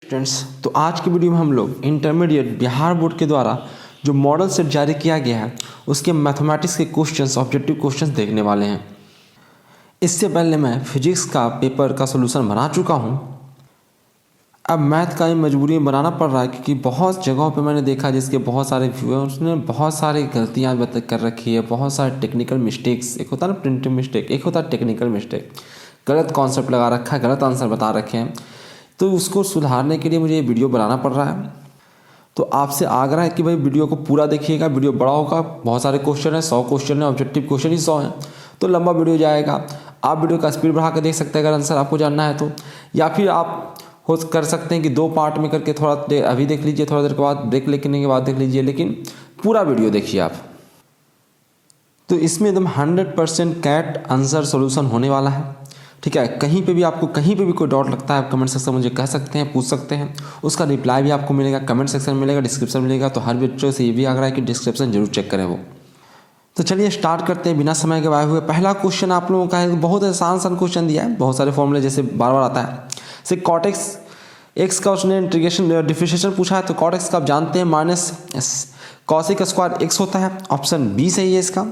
Students, तो आज की वीडियो में हम लोग इंटरमीडिएट बिहार बोर्ड के द्वारा जो मॉडल सेट जारी किया गया है उसके मैथमेटिक्स के क्वेश्चंस, ऑब्जेक्टिव क्वेश्चंस देखने वाले हैं। इससे पहले मैं फिजिक्स का पेपर का सलूशन बना चुका हूं। अब मैथ का मजबूरी में बनाना पड़ रहा है क्योंकि बहुत जगहों पे मैंने देखा जिसके बहुत सारे व्यूअर्स ने बहुत सारी गलतियाँ कर रखी है, बहुत सारे टेक्निकल मिस्टेक्स। एक होता है ना प्रिंटिंग मिस्टेक, एक होता है टेक्निकल मिस्टेक। गलत कॉन्सेप्ट लगा रखा है, गलत आंसर बता रखे हैं, तो उसको सुधारने के लिए मुझे ये वीडियो बनाना पड़ रहा है। तो आपसे आग्रह है कि भाई वीडियो को पूरा देखिएगा। वीडियो बड़ा होगा, बहुत सारे क्वेश्चन है, 100 क्वेश्चन है, ऑब्जेक्टिव क्वेश्चन ही 100 है, तो लंबा वीडियो जाएगा। आप वीडियो का स्पीड बढ़ा कर देख सकते हैं अगर आंसर आपको जानना है तो, या फिर आप कर सकते हैं कि 2 पार्ट में करके थोड़ा देर अभी देख लीजिए, थोड़ा देर के बाद ब्रेक लेने के बाद देख लीजिए, लेकिन पूरा वीडियो देखिए आप। तो इसमें एकदम 100% कैट आंसर सोल्यूशन होने वाला है, ठीक है। कहीं पे भी आपको कहीं पे भी कोई डाउट लगता है आप कमेंट सेक्शन में मुझे कह सकते हैं, पूछ सकते हैं। उसका रिप्लाई भी आपको मिलेगा, कमेंट सेक्शन में मिलेगा, डिस्क्रिप्शन मिलेगा। तो हर वीडियो से ये भी आग्रह है कि डिस्क्रिप्शन जरूर चेक करें वो। तो चलिए स्टार्ट करते हैं बिना समय गवाए हुए। पहला क्वेश्चन आप लोगों का है, बहुत आसान क्वेश्चन दिया है, बहुत सारे फॉर्मूले जैसे बार बार आता है। से कॉट एक्स का उसने इंटीग्रेशन डिफरेंशिएशन पूछा है, तो कॉट एक्स का आप जानते हैं माइनस कॉसिक स्क्वायर एक्स होता है, ऑप्शन बी सही है इसका।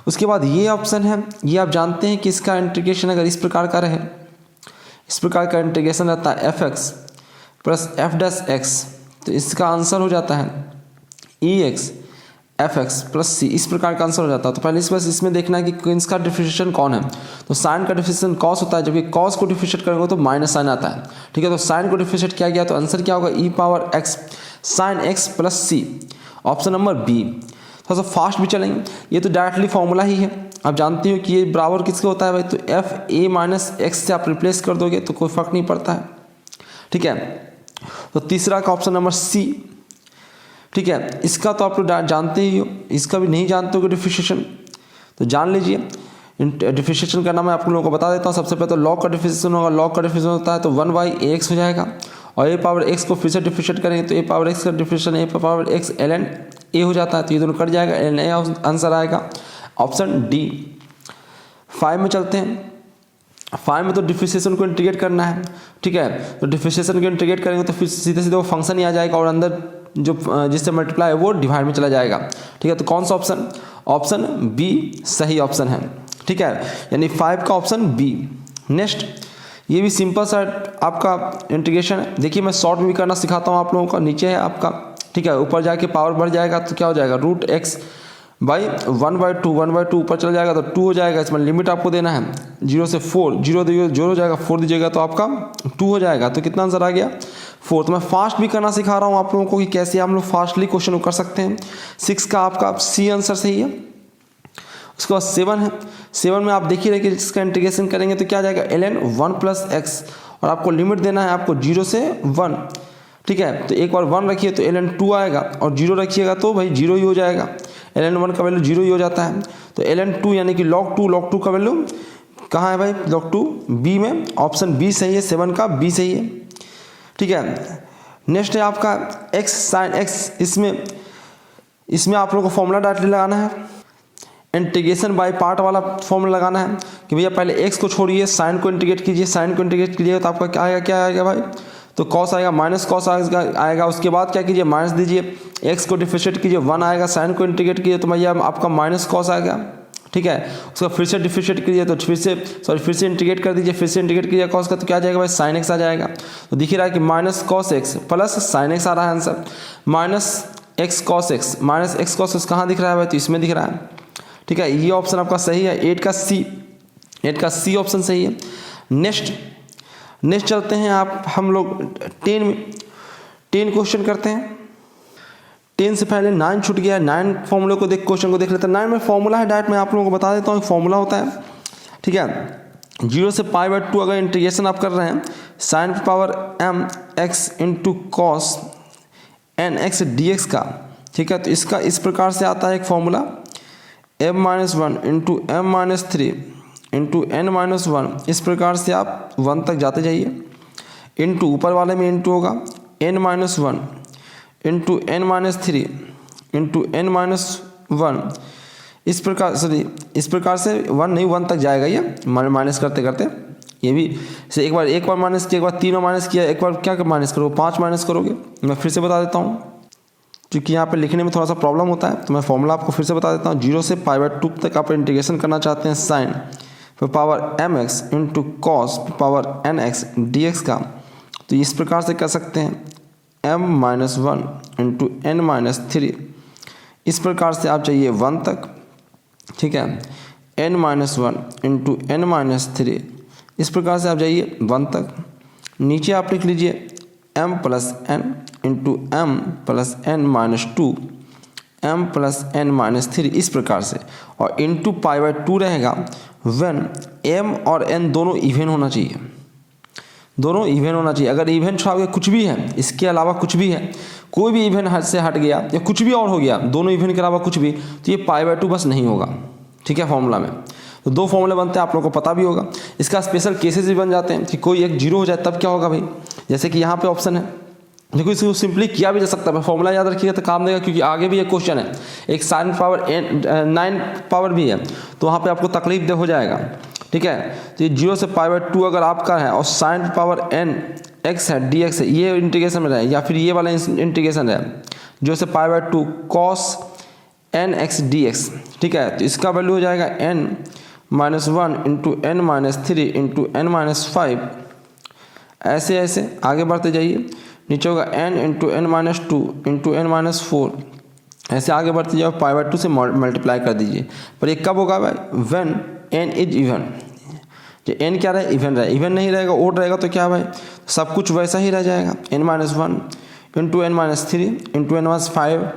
उसके बाद ये ऑप्शन है, ये आप जानते हैं कि इसका इंटीग्रेशन अगर इस प्रकार का रहे, इस प्रकार का इंटीग्रेशन रहता है F x plus F dash x, तो इसका आंसर हो जाता है ई एक्स एफ एक्स प्लस सी, इस प्रकार का आंसर हो जाता है। तो पहले इस बस इसमें देखना है कि इसका डिफरेंशिएशन कौन है, तो साइन का डिफरेंशिएशन कॉस होता है, जबकि कॉस को डिफरेंशिएट करेंगे तो माइनस साइन आता है, ठीक है। तो साइन को डिफरेंशिएट किया गया तो आंसर क्या होगा, e power x sine x plus c, option number b. थोड़ा सा फास्ट भी चलेंगे, ये तो डायरेक्टली फॉर्मूला ही है, आप जानते हो कि ये बराबर किसके होता है भाई, तो एफ ए माइनस एक्स से आप रिप्लेस कर दोगे तो कोई फर्क नहीं पड़ता है, ठीक है। तो तीसरा का ऑप्शन नंबर सी, ठीक है। इसका तो आप लोग जानते ही हो, इसका भी नहीं जानते हो डिफरेंशिएशन तो जान लीजिए। डिफरेंशिएशन का नाम मैं आप लोगों को बता देता हूँ। सबसे पहले तो लॉग का डिफरेंशिएशन होगा, लॉग का डिफरेंशिएशन होता है तो 1/x हो जाएगा, और ए पावर एक्स को फिर से डिफरेंशिएट करेंगे तो ए पावर एक्स का differentiation A power x ln a हो जाता है, तो ये दोनों कट जाएगा, ln a आंसर आएगा, ऑप्शन डी। 5 में चलते हैं। 5 में तो डिफरेंशिएशन को इंटीग्रेट करना है, ठीक है। तो डिफरेंशिएशन को इंटीग्रेट करेंगे तो फिर सीधे सीधे वो फंक्शन ही आ जाएगा और अंदर जो जिससे मल्टीप्लाई है वो डिवाइड में चला जाएगा, ठीक है। तो कौन सा ऑप्शन, ऑप्शन बी सही ऑप्शन है, ठीक है, यानी 5 का ऑप्शन बी। नेक्स्ट, ये भी सिंपल सा आपका इंटीग्रेशन है। देखिए मैं शॉर्ट में भी करना सिखाता हूँ आप लोगों का। नीचे है आपका, ठीक है, ऊपर जाके पावर बढ़ जाएगा तो क्या हो जाएगा, रूट एक्स बाई 1/2, 1/2 ऊपर चला जाएगा तो 2 हो जाएगा। इसमें लिमिट आपको देना है 0 से 4, 0 हो जाएगा, 4 दीजिएगा तो आपका 2 हो जाएगा। तो कितना आंसर आ गया, 4। तो मैं फास्ट भी करना सिखा रहा हूँ आप लोगों को कि कैसे हम लोग फास्टली क्वेश्चन कर सकते हैं। 6 का आपका सी आंसर सही है। उसके बाद 7 है, 7 में आप देखिए कि इसका इंटीग्रेशन करेंगे तो क्या आ जाएगा, ln 1 प्लस एक्स, और आपको लिमिट देना है आपको 0 से 1, ठीक है। तो एक बार 1 रखिए तो ln 2 आएगा, और 0 रखिएगा तो भाई 0 ही हो जाएगा, ln 1 का वैल्यू 0 ही हो जाता है। तो ln 2 यानी कि log 2 का वैल्यू कहाँ है भाई, log 2 बी में, ऑप्शन बी सही है, 7 का बी सही है, ठीक है। नेक्स्ट है आपका x साइन x, इसमें आप लोगों को फॉर्मूला डायरेक्टली लगाना है, इंटीग्रेशन बाय पार्ट वाला फॉर्मूला लगाना है कि भैया पहले x को छोड़िए, साइन को इंटीग्रेट कीजिए, साइन को इंटीग्रेट कीजिएगा तो आपका क्या आएगा भाई, तो कॉस आएगा, माइनस कॉस आएगा। उसके बाद क्या कीजिए, माइनस दीजिए, x को डिफरेंशिएट कीजिए, 1 आएगा, साइन को इंटीग्रेट कीजिए तो भैया आपका माइनस कॉस आएगा, ठीक है। उसका फिर से डिफरेंशिएट कीजिए तो फिर से इंटीग्रेट कर दीजिए, फिर से इंटीग्रेट कीजिए कॉस का तो क्या आ जाएगा भाई, साइन एक्स आ जाएगा। तो दिख रहा है कि minus cos x plus sine x आ रहा है answer, minus x cos x कहाँ दिख रहा है भाई, तो इसमें दिख रहा है, ठीक है। ये ऑप्शन आपका सही है, 8 का सी ऑप्शन सही है। नेक्स्ट चलते हैं आप, हम लोग 10 क्वेश्चन करते हैं। 10 से पहले 9 छूट गया है, 9 फॉर्मूले को क्वेश्चन को देख लेते हैं। 9 में फॉर्मूला है, डायरेक्ट मैं आप लोगों को बता देता हूँ, फॉर्मूला होता है, ठीक है। 0 से π/2 अगर इंटीग्रेशन आप कर रहे हैं, sine power m x into cos n x dx का, ठीक है। तो इसका इस प्रकार से आता है एक formula, m-1 into m-3 into n-1, इस प्रकार से आप 1 तक जाते जाइए, इंटू ऊपर वाले में इंटू होगा n-1 into n-3 into n-1, इस प्रकार से 1 तक जाएगा ये माइनस करते करते, ये भी से एक बार माइनस किया, एक बार 3 माइनस किया, एक बार क्या माइनस करोगे 5 माइनस करोगे। मैं फिर से बता देता हूँ क्योंकि यहाँ पे लिखने में थोड़ा सा प्रॉब्लम होता है, तो मैं फॉर्मूला आपको फिर से बता देता हूँ। 0 से π/2 तक आप इंटीग्रेशन करना चाहते हैं साइन फिर power mx into cos power nx dx का, तो इस प्रकार से कर सकते हैं m-1 इंटू n-3। इस प्रकार से आप चाहिए 1 तक, ठीक है, n-1 इंटू n-3। इस प्रकार से आप जाइए 1 तक। नीचे आप लिख लीजिए m plus n into m plus n-2 m plus n-3 इस प्रकार से, और इंटू π/2 रहेगा व्हेन m और n दोनों इवन होना चाहिए, दोनों इवन होना चाहिए। अगर इवन छोड़ कुछ भी है, इसके अलावा कुछ भी है, कोई भी इवन हद से हट गया या कुछ भी और हो गया, दोनों इवन के अलावा कुछ भी, तो ये π/2 बस नहीं होगा, ठीक है। फॉर्मूला में तो 2 फॉर्मूले बनते हैं, आप लोगों को पता भी होगा। इसका स्पेशल केसेस भी बन जाते हैं कि कोई एक 0 हो जाए तब क्या होगा भाई, जैसे कि यहाँ पे ऑप्शन है, देखो इसको सिंपली किया भी जा सकता है, फॉर्मूला याद रखिएगा तो काम देगा, क्योंकि आगे भी एक क्वेश्चन है, एक साइन पावर 9 पावर भी है, तो वहाँ पे आपको तकलीफ हो जाएगा, ठीक है। तो ये 0 से π/2 अगर आपका है और साइन पावर n x है dx है, ये इंटीग्रेशन में रहे, या फिर ये वाला इंटीग्रेशन है 0 से π/2 cos nx dx, ठीक है। तो इसका वैल्यू हो जाएगा n-1 into n-3 into n-5। ऐसे ऐसे आगे बढ़ते जाइए, नीचे होगा n into n-2 into n-4। ऐसे आगे बढ़ते जाओ, π/2 से मल्टीप्लाई कर दीजिए। पर ये कब होगा भाई, व्हेन n इज इवन। जो n क्या रहे, इवन रहे, इवन नहीं रहेगा ओड रहेगा तो क्या भाई, सब कुछ वैसा ही रह जाएगा, n-1 into n-3 into n-5।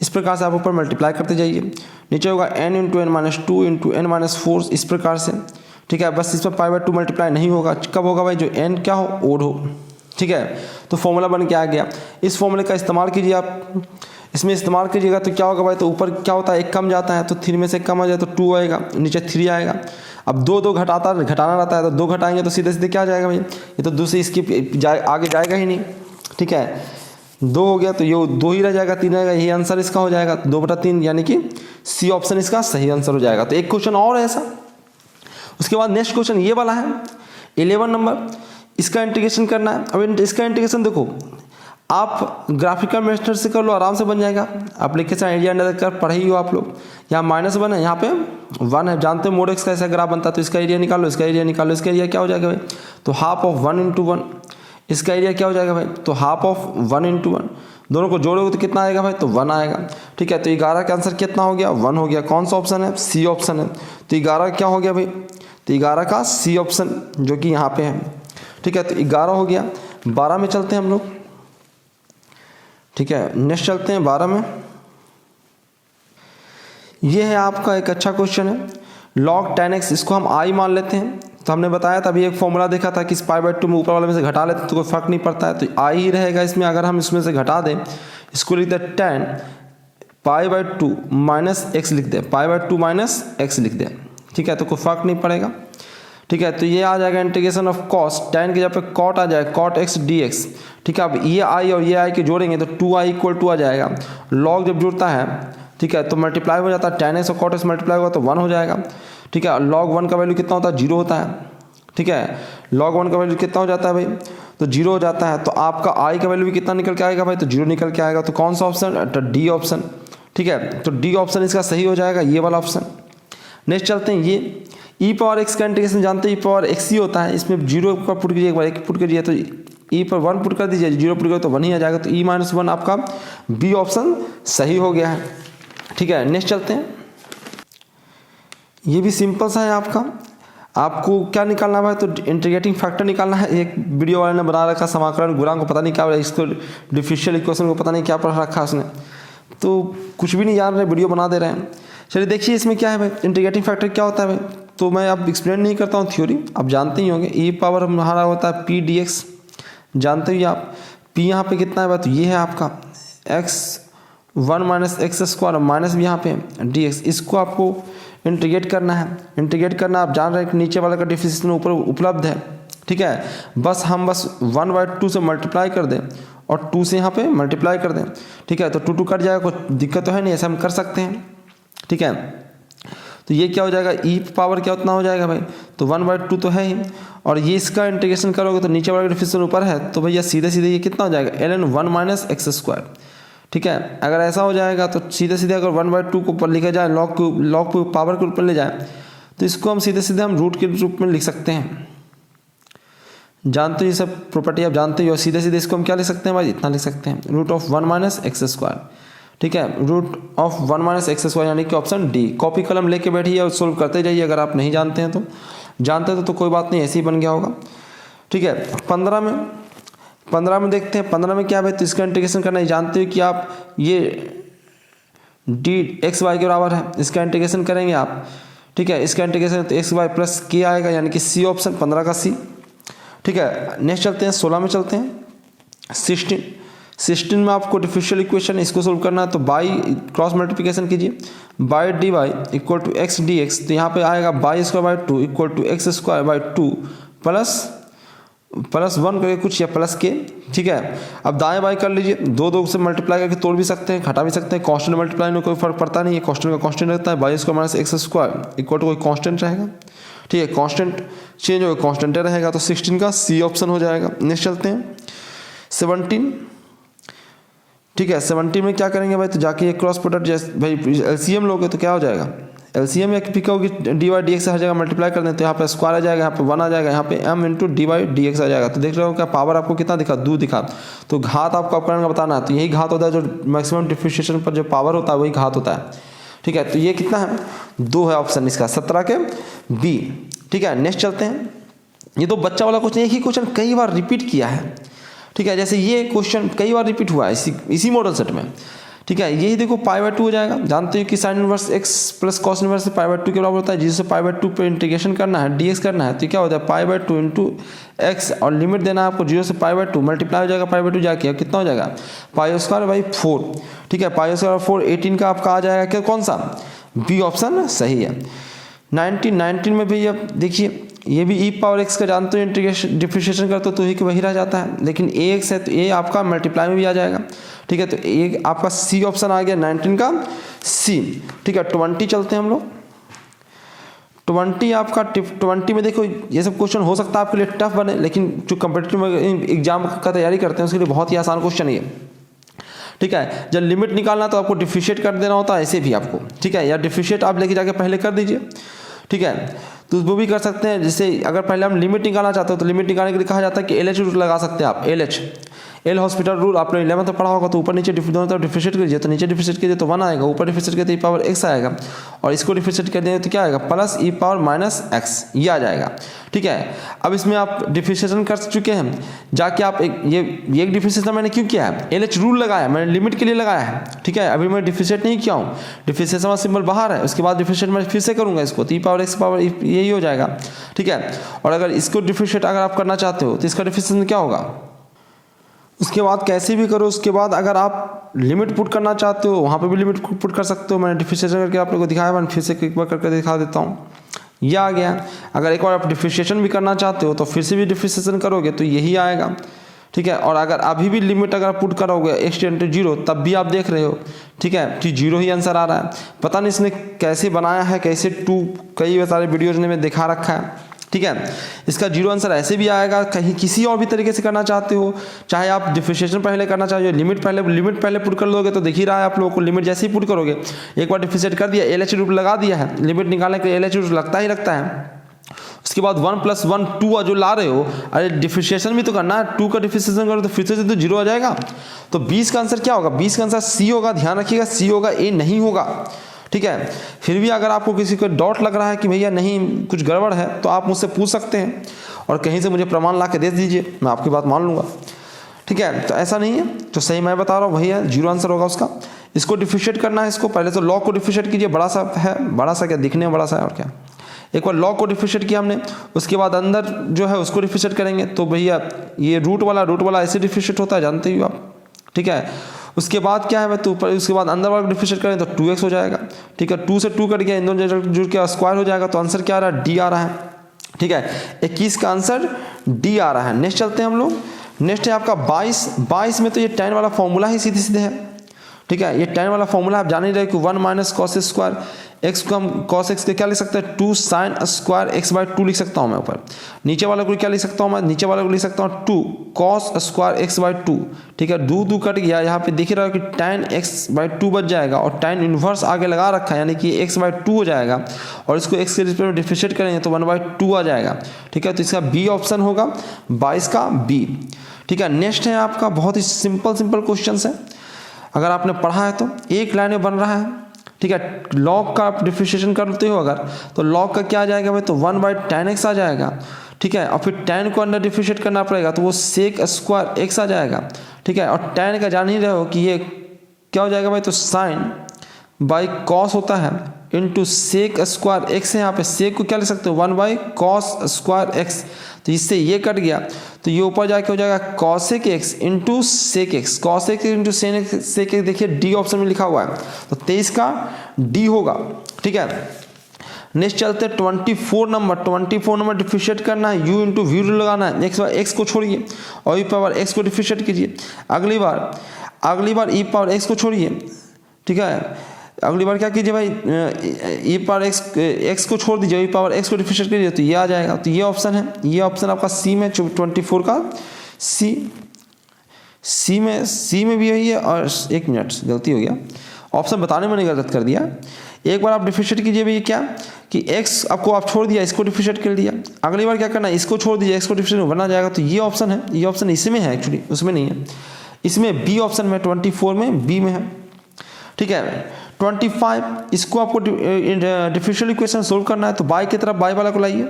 इस प्रकार से आप ऊपर मल्टीप्लाई करते जाइए। नीचे होगा n into n-2 into n-4 इस प्रकार से, ठीक है। बस इस पर π/2 मल्टीप्लाई नहीं होगा, कब होगा भाई, जो n क्या हो, ओड हो, ठीक है। तो फॉर्मूला बन के आ गया। इस फॉर्मूले का इस्तेमाल कीजिए आप, इसमें इस्तेमाल कीजिएगा तो क्या होगा भाई, तो ऊपर क्या होता है, 1 कम जाता है, तो 3 में से कम आ जाए तो 2 आएगा, नीचे 3 आएगा। अब 2 घटाना रहता है, तो 2 घटाएंगे तो सीधे सीधे क्या आ जाएगा भाई, ये तो 2 से इसकी आगे जाएगा ही नहीं, ठीक है। 2 हो गया तो ये 2 ही रह जाएगा, 3 रहेगा, यही आंसर इसका हो जाएगा 2/3, यानी कि सी ऑप्शन इसका सही आंसर हो जाएगा। तो एक क्वेश्चन और है ऐसा। उसके बाद नेक्स्ट क्वेश्चन ये वाला है 11 नंबर, इसका इंटीग्रेशन करना है। अब इसका इंटीग्रेशन देखो, आप ग्राफिकल मेथड से कर लो, आराम से बन जाएगा। एप्लीकेशन आइडिया अंडर कर पढ़े ही हो आप लोग। यहाँ -1 है, यहाँ पे 1 है, जानते हो मोड एक्स का ऐसा ग्राफ बनता है, तो इसका एरिया निकालो, इसका एरिया निकालो, इसका एरिया क्या हो जाएगा भाई, तो हाफ ऑफ 1 इंटू 1। इसका एरिया क्या हो जाएगा भाई, तो हाफ ऑफ 1 इंटू 1। दोनों को जोड़ोगे तो कितना आएगा भाई, तो 1 आएगा, ठीक है। तो 11 का आंसर कितना हो गया, 1 हो गया। कौन सा ऑप्शन है, सी ऑप्शन है। तो 11 क्या हो गया भाई, तो 11 का सी ऑप्शन जो कि यहाँ पे है, ठीक है। तो 11 हो गया। 12 में चलते हैं हम लोग, ठीक है। नेक्स्ट चलते हैं 12 में। ये है आपका एक अच्छा क्वेश्चन है, log 10x, इसको हम i मान लेते हैं। तो हमने बताया था, अभी एक फॉर्मूला देखा था कि इस π/2 में ऊपर वाले में से घटा लेते तो कोई फर्क नहीं पड़ता है, तो i ही रहेगा इसमें। अगर हम इसमें से घटा दें, इसको लिख दें 10 π/2 माइनस x लिख दें, π/2 माइनस x लिख दें, ठीक है। तो कोई फर्क नहीं पड़ेगा, ठीक है। तो ये आ जाएगा इंटीग्रेशन ऑफ cos, 10 के जगह पे cot आ जाएगा, cot x dx, ठीक है। अब ये i और ये i के जोड़ेंगे तो 2i = 2 आ जाएगा। log जब जुड़ता है, ठीक है, तो मल्टीप्लाई हो जाता है, tan x और cot x मल्टीप्लाई होगा तो 1 हो जाएगा, ठीक है। log 1 का वैल्यू कितना होता है, 0 होता है, ठीक है। log 1 का वैल्यू कितना हो जाता है भाई, तो 0 हो जाता है। तो आपका i का वैल्यू भी कितना निकल के आएगा भाई, तो 0 निकल के आएगा। तो कौन सा ऑप्शन, तो डी ऑप्शन, ठीक है। तो डी ऑप्शन इसका सही हो जाएगा, ये वाला ऑप्शन। नेक्स्ट चलते हैं, ये e⁻x का इंटीग्रेशन जानते हैं, e⁻x ही होता है। इसमें 0 का पुट कीजिए, एक बार 1 पुट कीजिए तो e पर 1 पुट कर दीजिए, 0 पुट करिए तो 1 ही आ जाएगा। तो e-1 आपका बी ऑप्शन सही हो गया है, ठीक है। नेक्स्ट चलते हैं, ये भी सिंपल सा है आपका। आपको क्या निकालना है, तो इंटीग्रेटिंग फैक्टर निकालना है। एक वीडियो वाले ने बना रखा समाकलन गुणांक को पता नहीं क्या, इसको डिफरेंशियल इक्वेशन को पता नहीं क्या पढ़ रखा उसने, तो कुछ भी नहीं जान रहे, वीडियो बना दे रहे हैं। चलिए देखिए इसमें क्या है भाई, इंटीग्रेटिंग फैक्टर क्या होता है भाई, तो मैं अब एक्सप्लेन नहीं करता हूँ, थ्योरी आप जानते ही होंगे। e पावर हमारा होता है p dx, जानते ही आप। p यहाँ पे कितना है भाई, तो ये है आपका x1 minus x square minus भी यहाँ पे dx। इसको आपको इंटीग्रेट करना है, इंटीग्रेट करना आप जान रहे हैं कि नीचे वाले का डिफरेंशिएशन ऊपर उपलब्ध है, ठीक है। बस 1/2 से मल्टीप्लाई कर दें और 2 से यहाँ पे मल्टीप्लाई कर दें, ठीक है। तो 2 कट जाएगा, कोई दिक्कत तो है नहीं, ऐसा हम कर सकते हैं, ठीक है। तो ये क्या हो जाएगा, ई पावर क्या उतना हो जाएगा भाई, तो 1/2 तो है ही, और ये इसका इंटीग्रेशन करोगे तो नीचे वाला डिफरेंशियल ऊपर है, तो भैया सीधे सीधे ये कितना हो जाएगा, ln 1 माइनस एक्स स्क्वायर। ठीक है, अगर ऐसा हो जाएगा तो सीधे सीधे अगर 1/2 को ऊपर लिखा जाए, लॉग पावर के ऊपर ले जाए, तो इसको हम सीधे सीधे हम रूट के रूप में लिख सकते हैं। जानते हो ये सब प्रॉपर्टी आप जानते हो, सीधे सीधे इसको हम क्या लिख सकते हैं भाई, इतना लिख सकते हैं, root of 1 minus x square. ठीक है, root of 1 minus x square यानी कि ऑप्शन डी। कॉपी कलम लेके बैठिए और सोल्व करते जाइए, अगर आप नहीं जानते हैं तो, जानते तो कोई बात नहीं, ऐसे ही बन गया होगा। ठीक है, 15 में देखते हैं, 15 में क्या है, तो इसका इंटीग्रेशन करना है। जानते हो कि आप ये डी एक्स वाई के बराबर है, इसका इंटीग्रेशन करेंगे आप। ठीक है, इसका इंटीग्रेशन तो एक्स वाई प्लस के आएगा, यानी कि सी ऑप्शन, 15 का सी। ठीक है, नेक्स्ट चलते हैं, 16 में चलते हैं, 16 में आपको डिफरेंशियल इक्वेशन इसको सोल्व करना है, तो बाई क्रॉस मल्टीप्लिकेशन कीजिए, y d y equal to x d x, तो यहाँ पे आएगा y square by 2 equal to x square by 2 plus 1 करके कुछ या प्लस के। ठीक है, अब दाएं बाएं कर लीजिए, 2 से मल्टीप्लाई करके तोड़ भी सकते हैं, घटा भी सकते हैं, कांस्टेंट मल्टीप्लाई में कोई फर्क पड़ता नहीं है, कांस्टेंट का कांस्टेंट रहता है, y square minus x square equal to कोई कांस्टेंट रहेगा। ठीक है, कांस्टेंट चेंज होगा, कांस्टेंट रहेगा, तो 16 का सी ऑप्शन हो जाएगा। नेक्स्ट चलते हैं 17। ठीक है, 17 में क्या करेंगे भाई, तो जाके ये क्रॉस प्रोडक्ट जैसे भाई एलसीएम लोगे तो क्या हो जाएगा, एलसीएम या पिक होगी, डी वाई डी एक्स हर जगह मल्टीप्लाई कर दें, तो यहाँ पे स्क्वायर आ जाएगा, यहाँ पे 1 आ जाएगा, यहाँ पे m into d y d x आ जाएगा। तो देख रहे हो क्या पावर आपको कितना दिखा, 2 दिखा, तो घात आपको अपकरण का बताना है, तो यही घात होता है, जो मैक्सिमम डिफरेंशिएशन पर जो पावर होता है वही घात होता है। ठीक है, तो ये कितना है, 2 है ऑप्शन इसका, 17 के बी। ठीक है, नेक्स्ट चलते हैं, ये तो बच्चा वाला क्वेश्चन, एक ही क्वेश्चन कई बार रिपीट किया है। ठीक है, जैसे ये क्वेश्चन कई बार रिपीट हुआ है इसी मॉडल सेट में। ठीक है, यही देखो π/2 हो जाएगा, जानते हो कि sine inverse x plus cos inverse π/2 के बराबर होता है, जिससे π/2 पे इंटीग्रेशन करना है, dx करना है, तो क्या होता है π/2 इंटू एक्स, और लिमिट देना है आपको 0 से π/2, मल्टीप्लाई हो जाएगा π/2 जाके, कितना हो जाएगा पाई स्क्वायर बाई 4। ठीक है, पाई स्क्वायर 4, 18 का आपका आ जाएगा क्या, कौन सा, बी ऑप्शन सही है। 19 में भी अब देखिए, ये भी ई पावर एक्स का जानते हो, इंटीग्रेशन डिफरेंशिएशन करते हो तो ही वही रह जाता है, लेकिन ए एक्स है तो ए आपका मल्टीप्लाई में भी आ जाएगा। ठीक है, तो ए आपका सी ऑप्शन आ गया 19 का सी। ठीक है, 20 चलते हैं हम लोग, 20 आपका 20 में देखो, ये सब क्वेश्चन हो सकता है आपके लिए टफ बने, लेकिन जो कम्पिटिटिव एग्जाम का तैयारी करते हैं उसके लिए बहुत ही आसान क्वेश्चन है ये। ठीक है, जब लिमिट निकालना तो आपको डिफरेंशिएट कर देना होता है, ऐसे भी आपको। ठीक है, या डिफरेंशिएट आप लेके जाके पहले कर दीजिए। ठीक है, तो वो भी कर सकते हैं, जैसे अगर पहले हम लिमिट निकालना चाहते हो तो लिमिट निकालने के लिए कहा जाता है कि LH रूट लगा सकते हैं आप, एल हॉस्पिटल रूल आपने 11th में पढ़ा होगा, तो ऊपर नीचे दोनों तरफ डिफरेंशिएट कीजिए, तो नीचे डिफरेंशिएट कीजिए तो 1 आएगा, ऊपर डिफरेंशिएट कीजिए तो ई पावर एक्स आएगा, और इसको डिफरेंशिएट कर देंगे तो क्या आएगा, प्लस ई पावर माइनस एक्स, ये आ जाएगा। ठीक है, अब इसमें आप डिफरेंशिएशन कर चुके हैं, जाके आप ये एक डिफरेंशिएशन मैंने क्यों किया है, LH रूल लगाया, मैंने लिमिट के लिए लगाया है। ठीक है, अभी मैं डिफरेंशिएट नहीं किया हूँ, डिफरेंशिएशन वाला सिंबल बाहर है, उसके बाद डिफरेंशिएट मैं फिर से करूँगा इसको, तो ई पावर एक्स पावर यही हो जाएगा। ठीक है, और अगर इसको डिफरेंशिएट अगर आप करना चाहते हो तो इसका डिफरेंशिएशन क्या होगा, उसके बाद कैसे भी करो, उसके बाद अगर आप लिमिट पुट करना चाहते हो वहाँ पे भी लिमिट पुट कर सकते हो। मैंने डिफरेंशिएशन करके आप लोगों को दिखाया, मैं फिर से एक बार करके दिखा देता हूँ, यह आ गया। अगर एक बार आप डिफरेंशिएशन भी करना चाहते हो तो फिर से भी डिफरेंशिएशन करोगे तो यही आएगा। ठीक है, और अगर अभी भी लिमिट अगर पुट करोगे x टेंड टू 0 तब भी आप देख रहे हो। ठीक है, कि 0 ही आंसर आ रहा है, पता नहीं इसने कैसे बनाया है, कैसे 2 कई सारे वीडियोज में दिखा रखा है। ठीक है, इसका 0 आंसर ऐसे भी आएगा, कहीं किसी और भी तरीके से करना चाहते हो, चाहे आप डिफरेंशिएशन पहले करना चाहते हो, लिमिट पहले पुट कर लोगे तो दिख ही रहा है आप लोगों को, लिमिट जैसे ही पुट करोगे, एक बार डिफरेंशिएट कर दिया, LH रूट लगा दिया है, लिमिट निकालने के लिए LH रूट लगता है। उसके बाद 1 + 1 2 जो ला रहे हो, अरे डिफरेंशिएशन भी तो करना है, 2 का डिफरेंशिएशन करो तो फिर से तो 0 आ जाएगा। तो 20 का आंसर क्या होगा, 20 का आंसर सी होगा, ध्यान रखिएगा सी होगा, ए नहीं होगा। ठीक है, फिर भी अगर आपको किसी को डाउट लग रहा है कि भैया नहीं कुछ गड़बड़ है तो आप मुझसे पूछ सकते हैं और कहीं से मुझे प्रमाण ला के दे दीजिए, मैं आपकी बात मान लूँगा। ठीक है, तो ऐसा नहीं है, तो सही मैं बता रहा हूँ वही है, 0 आंसर होगा उसका। इसको डिफरेंशिएट करना है, इसको पहले तो लॉग को डिफरेंशिएट कीजिए, बड़ा सा है, बड़ा सा क्या दिखने में बड़ा सा है और क्या, एक बार लॉग को डिफरेंशिएट किया हमने, उसके बाद अंदर जो है उसको डिफरेंशिएट करेंगे, तो भैया ये रूट वाला ऐसे डिफरेंशिएट होता है, जानते ही हो आप। ठीक है, उसके बाद क्या है, तो ऊपर उसके बाद अंदर वाला डिफरेंशिएट करें तो 2x हो जाएगा। ठीक है, 2 से 2 कट गया, इन दोनों जुड़ के स्क्वायर हो जाएगा, तो आंसर क्या आ रहा है, डी आ रहा है। ठीक है, 21 का आंसर डी आ रहा है। नेक्स्ट चलते हैं हम लोग, नेक्स्ट है आपका 22 में तो ये tan वाला फॉर्मूला ही सीधे सीधे है। ठीक है, ये tan वाला फॉर्मूला आप जान ही रहे कि 1 - cos² एक्स को हम कॉस एक्स के क्या लिख सकते हैं 2 साइन स्क्वायर एक्स बाई 2 लिख सकता हूँ मैं ऊपर। नीचे वाले को क्या लिख सकता हूँ मैं, नीचे वाले को लिख सकता हूँ 2 कॉस स्क्वायर एक्स बाई 2। ठीक है, 2 कट गया, यहाँ पे दिख रहा है कि tan एक्स बाई 2 बच जाएगा और tan इन्वर्स आगे लगा रखा है यानी कि एक्स बाई 2 हो जाएगा और इसको एक्स के रिस्पेक्ट में डिफरेंशिएट करेंगे तो 1/2 आ जाएगा। ठीक है, तो इसका बी ऑप्शन होगा 22 का बी। ठीक है, नेक्स्ट है आपका बहुत ही सिंपल क्वेश्चन है, अगर आपने पढ़ा है तो एक लाइन में बन रहा है। ठीक है, लॉग का आप डिफरेंशिएशन करते हो अगर तो लॉग का क्या आ जाएगा भाई, तो 1/tan x आ जाएगा। ठीक है, और फिर tan को अंदर डिफरेंशिएट करना पड़ेगा तो वो sec स्क्वायर x आ जाएगा। ठीक है, और tan का जान ही रहे हो कि ये क्या हो जाएगा भाई, तो साइन बाई कॉस होता है इंटू सेक स्क्वायर एक्स है। यहाँ पे सेक को क्या लिख सकते हो 1/cos स्क्वायर एक्स, तो इससे ये कट गया तो ये ऊपर जाके हो जाएगा cosec x into sec x, cosec into sec x. देखिए डी ऑप्शन में लिखा हुआ है तो 23 का डी होगा। ठीक है, नेक्स्ट चलते हैं 24 नंबर डिफरेंशिएट करना है, u इंटू वी लगाना है, एक्स को छोड़िए और ई पावर एक्स को डिफरेंशिएट कीजिए। अगली बार ई पावर एक्स को छोड़िए। ठीक है, अगली बार क्या कीजिए भाई, ई पावर एक्स को छोड़ दीजिए, ई पावर एक्स को डिफरेंशिएट कीजिए तो ये आ जाएगा। तो ये ऑप्शन है, ये ऑप्शन आपका सी में 24 का सी में भी यही है। और एक मिनट गलती हो गया, ऑप्शन बताने में मैंने गलत कर दिया। एक बार आप डिफरेंशिएट कीजिए भैया क्या कि एक्स आपको आप छोड़ दिया, इसको डिफरेंशिएट कर दिया। अगली बार क्या करना है, इसको छोड़ दीजिए, एक्स को डिफरेंशिएट बना जाएगा। तो ये ऑप्शन है, ये ऑप्शन इसमें है एक्चुअली, उसमें नहीं है, इसमें बी ऑप्शन में 24 में बी में है। ठीक है, 25 इसको आपको डिफरेंशियल इक्वेशन सोल्व करना है तो बाई की तरफ बाई वाला को लाइए,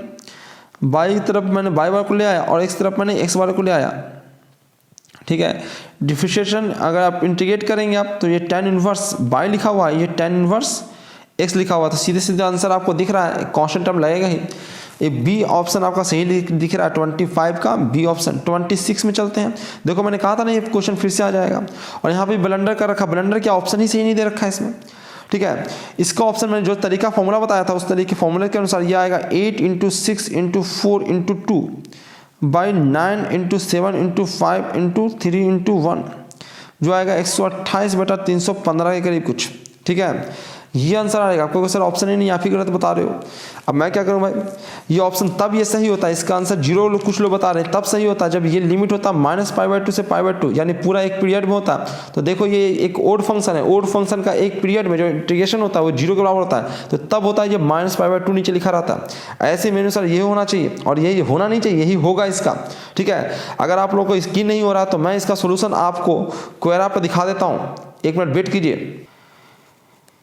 बाई की तरफ मैंने बाई वाला को ले आया और एक्स तरफ मैंने एक्स वाला को ले आया। ठीक है, डिफरेंशिएशन अगर आप इंटीग्रेट करेंगे आप तो ये tan इनवर्स बाई लिखा हुआ है, ये tan इनवर्स एक्स लिखा हुआ, तो सीधे सीधे आंसर आपको दिख रहा है, कांस्टेंट टर्म लगेगा ही। ये बी ऑप्शन आपका सही दिख रहा है 25 का बी ऑप्शन। 26 में चलते हैं, देखो मैंने कहा था ना ये क्वेश्चन फिर से आ जाएगा और यहाँ पे ब्लंडर कर रखा, ब्लंडर क्या ऑप्शन ही सही नहीं दे रखा है इसमें। ठीक है, इसका ऑप्शन मैंने जो तरीका फॉर्मूला बताया था उस तरीके फॉर्मूले के अनुसार ये आएगा 8 × 6 × 4 × 2 बाई 9 × 7 × 5 × 3 × 1 जो आएगा 128/315 के करीब कुछ। ठीक है, ये आंसर आएगा। आपको सर ऑप्शन ही नहीं, आप ही गलत बता रहे हो। अब मैं क्या करूं भाई, ये ऑप्शन तब ये सही होता है, इसका आंसर 0 लोग कुछ लोग बता रहे हैं तब सही होता है जब ये लिमिट होता है -π/2 से π/2 यानी पूरा एक पीरियड में होता है। तो देखो ये एक ओड फंक्शन है, ओड फंक्शन का एक पीरियड में जो इंटीग्रेशन होता है वो 0 के बराबर होता है, तो तब होता है ये -π/2 नीचे लिखा रहता है। ऐसे मेरे अनुसार ये होना चाहिए और यही होना नहीं चाहिए, यही होगा इसका। ठीक है, अगर आप लोग को इसकी नहीं हो रहा तो मैं इसका सोल्यूशन आपको क्वेरा पर दिखा देता हूँ, 1 मिनट वेट कीजिए।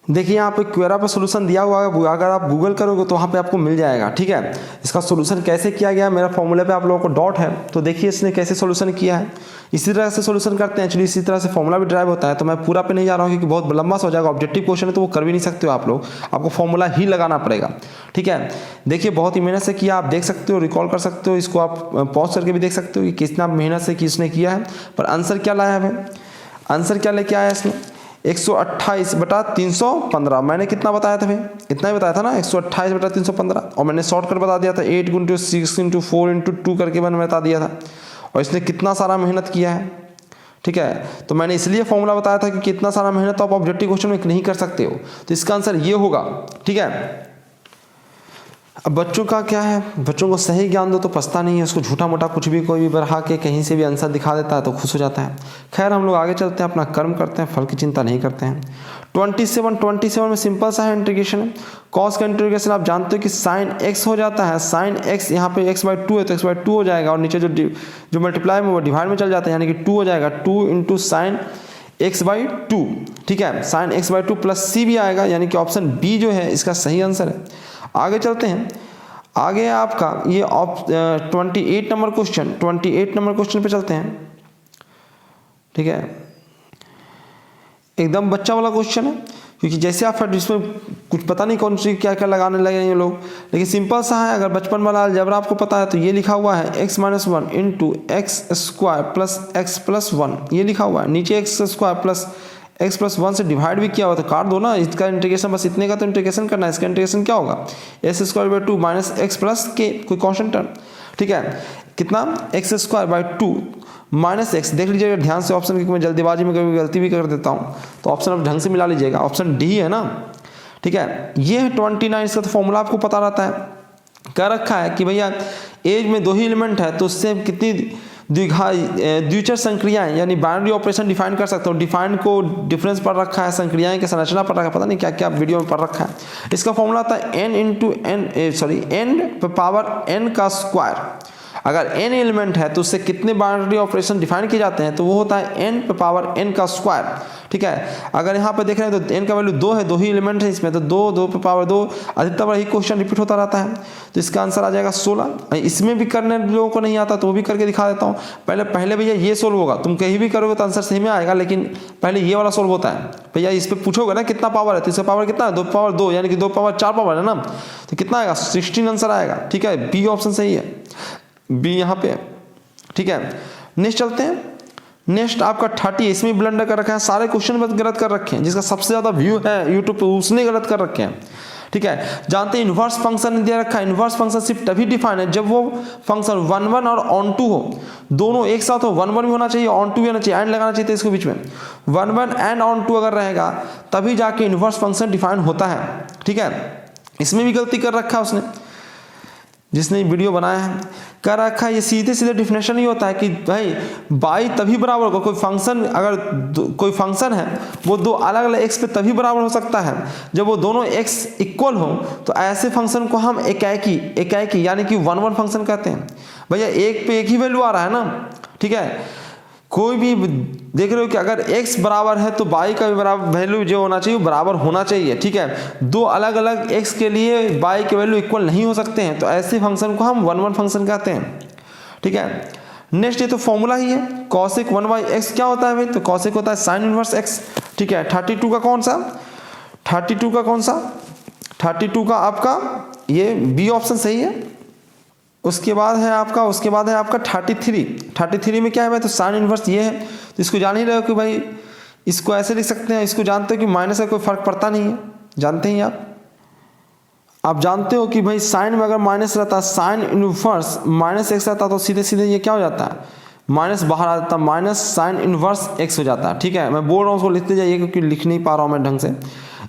देखिए यहाँ पे क्वेरा पर सोल्यूशन दिया हुआ है, अगर आप गूगल करोगे तो वहाँ पे आपको मिल जाएगा। ठीक है, इसका सोल्यूशन कैसे किया गया, मेरा फॉर्मूले पे आप लोगों को डॉट है तो देखिए इसने कैसे सोल्यूशन किया है। इसी तरह से सोल्यूशन करते हैं, एक्चुअली इसी तरह से फॉर्मूला भी ड्राइव होता है। तो मैं पूरा पे नहीं जा रहा हूँ क्योंकि बहुत लंबा सा हो जाएगा, ऑब्जेक्टिव क्वेश्चन है तो वो कर भी नहीं सकते हो आप लोग, आपको फॉर्मूला ही लगाना पड़ेगा। ठीक है, देखिए बहुत ही मेहनत से किया, आप देख सकते हो, रिकॉल कर सकते हो, इसको आप पॉज करके भी देख सकते हो कि कितना मेहनत से किसने किया है। पर आंसर क्या लाया है, आंसर क्या लेके आया इसमें 128/315। मैंने कितना बताया था भाई, इतना ही बताया था ना 128/315 और मैंने शॉर्टकट बता दिया था 8 × 6 × 4 × 2 करके मैंने बता दिया था और इसने कितना सारा मेहनत किया है। ठीक है, तो मैंने इसलिए फॉर्मूला बताया था कि कितना सारा मेहनत तो आप ऑब्जेक्टिव क्वेश्चन में नहीं कर सकते हो, तो इसका आंसर ये होगा। ठीक है, अब बच्चों का क्या है, बच्चों को सही ज्ञान दो तो पछता नहीं है, उसको झूठा मोटा कुछ भी कोई भी बढ़ा के कहीं से भी आंसर दिखा देता है तो खुश हो जाता है। खैर हम लोग आगे चलते हैं, अपना कर्म करते हैं, फल की चिंता नहीं करते हैं। 27 में सिंपल सा है इंटीग्रेशन है, कॉस का इंटीग्रेशन आप जानते हो कि साइन एक्स हो जाता है, साइन एक्स यहाँ पे x/2 है तो x/2 हो जाएगा और नीचे जो मल्टीप्लाई में वो डिवाइड में चल जाता है यानी कि 2 हो जाएगा, 2 × sin x/2। ठीक है, sin x/2 प्लस c भी आएगा यानी कि ऑप्शन बी जो है इसका सही आंसर है। आगे चलते हैं, आगे आपका ये 28 नंबर क्वेश्चन पे चलते हैं। ठीक है, एकदम बच्चा वाला क्वेश्चन है क्योंकि जैसे आप इसमें कुछ पता नहीं कौन सी क्या क्या लगाने लगे ये लोग, लेकिन सिंपल सा है। अगर बचपन वाला अलजेब्रा आपको पता है तो ये लिखा हुआ है x - 1 × x² प्लस x + 1, ये लिखा हुआ है। नीचे x² प्लस x + 1 से डिवाइड भी किया हुआ तो काट दो ना, इसका इंटीग्रेशन बस इतने का तो इंटीग्रेशन करना है। इसका इंटीग्रेशन क्या होगा s² 2 - x + k, कोई कांस्टेंट टर्म। ठीक है, कितना x² 2 - x, देख लीजिएगा ध्यान से ऑप्शन, क्योंकि मैं जल्दीबाजी में कभी गलती भी कर देता हूँ तो ऑप्शन अब ढंग से मिला लीजिएगा, ऑप्शन डी है ना। ठीक है, ये है 29, इसका तो फॉर्मूला आपको पता रहता है। क्या रखा है कि भैया एज में 2 ही एलिमेंट है तो उससे कितनी द्विचर संक्रियाएं यानी बाइनरी ऑपरेशन डिफाइन कर सकते हो। डिफाइन को डिफरेंस पढ़ रखा है, संक्रियाएं की संरचना पढ़ रखा है, पता नहीं क्या क्या वीडियो में पढ़ रखा है। इसका फॉर्मूला आता है n पे पावर n का स्क्वायर। अगर n एलिमेंट है तो उससे कितने बाइनरी ऑपरेशन डिफाइन किए जाते हैं, तो वो होता है n पे पावर n का स्क्वायर। ठीक है, अगर यहाँ पे देख रहे हैं तो n का वैल्यू 2 है, 2 ही एलिमेंट है इसमें, तो 2 पे पावर 2 अधिकतर वही क्वेश्चन रिपीट होता रहता है। तो इसका आंसर आ जाएगा 16। इसमें भी करने लोगों को नहीं आता तो वो भी करके दिखा देता हूँ। पहले भैया ये सोल्व होगा, तुम कहीं भी करोगे तो आंसर सही में आएगा, लेकिन पहले ये वाला सोल्व होता है। भैया इस पर पूछोगे ना कितना पावर है, तो इसका पावर कितना है, 2 पावर 2 यानी कि 2 पावर 4 पावर है ना, तो कितना आएगा 16 आंसर आएगा। ठीक है, बी ऑप्शन सही है, बी यहाँ पे। ठीक है, नेक्स्ट चलते हैं। नेक्स्ट आपका 30, इसमें ब्लंडर कर रखा है, सारे क्वेश्चन में गलत कर रखे हैं। जिसका सबसे ज्यादा व्यू है यूट्यूब पे उसने गलत कर रखे हैं। ठीक है, जानते हैं इन्वर्स फंक्शन दे रखा है। इन्वर्स फंक्शन सिर्फ तभी डिफाइन है जब वो फंक्शन 1 1 और ऑन टू हो, दोनों एक साथ हो। 1 1 भी होना चाहिए, ऑन टू भी होना चाहिए, एंड लगाना चाहिए इसके बीच में। 1 1 एंड ऑन टू अगर रहेगा तभी जाके इन्वर्स फंक्शन डिफाइन होता है। ठीक है, इसमें भी गलती कर रखा है उसने, जिसने वीडियो बनाया है, कर रखा है ये सीधे डिफिनेशन ही होता है कि भाई बाई तभी बराबर होगा। कोई फंक्शन अगर कोई फंक्शन है वो 2 अलग अलग x पे तभी बराबर हो सकता है जब वो दोनों x इक्वल हो। तो ऐसे फंक्शन को हम एकाएकी यानी कि 1 1 फंक्शन कहते हैं। भैया एक पे एक ही वैल्यू आ रहा है ना। ठीक है, कोई भी देख रहे हो कि अगर x बराबर है तो y का भी बराबर वैल्यू जो होना चाहिए बराबर होना चाहिए। ठीक है, 2 अलग अलग x के लिए y के वैल्यू इक्वल नहीं हो सकते हैं, तो ऐसे फंक्शन को हम 1 1 फंक्शन कहते हैं। ठीक है, नेक्स्ट ये तो फॉर्मूला ही है, cosec 1/x क्या होता है भाई, तो cosec होता है sin इनवर्स x। ठीक है, 32 का कौन सा 32 का आपका ये बी ऑप्शन सही है। उसके बाद है आपका 33 में क्या है भाई, तो साइन इनवर्स ये है। तो इसको जान ही रहे हो कि भाई इसको ऐसे लिख सकते हैं, इसको जानते हो कि माइनस का कोई फर्क पड़ता नहीं है, जानते हैं आप जानते हो कि भाई साइन में अगर माइनस रहता, साइन इनवर्स -x रहता तो सीधे ये क्या हो जाता है, माइनस बाहर आ जाता, माइनस साइन इनवर्स x हो जाता है। ठीक है, मैं बोल रहा हूँ उसको लिखते जाइए क्योंकि लिख नहीं पा रहा हूँ मैं ढंग से,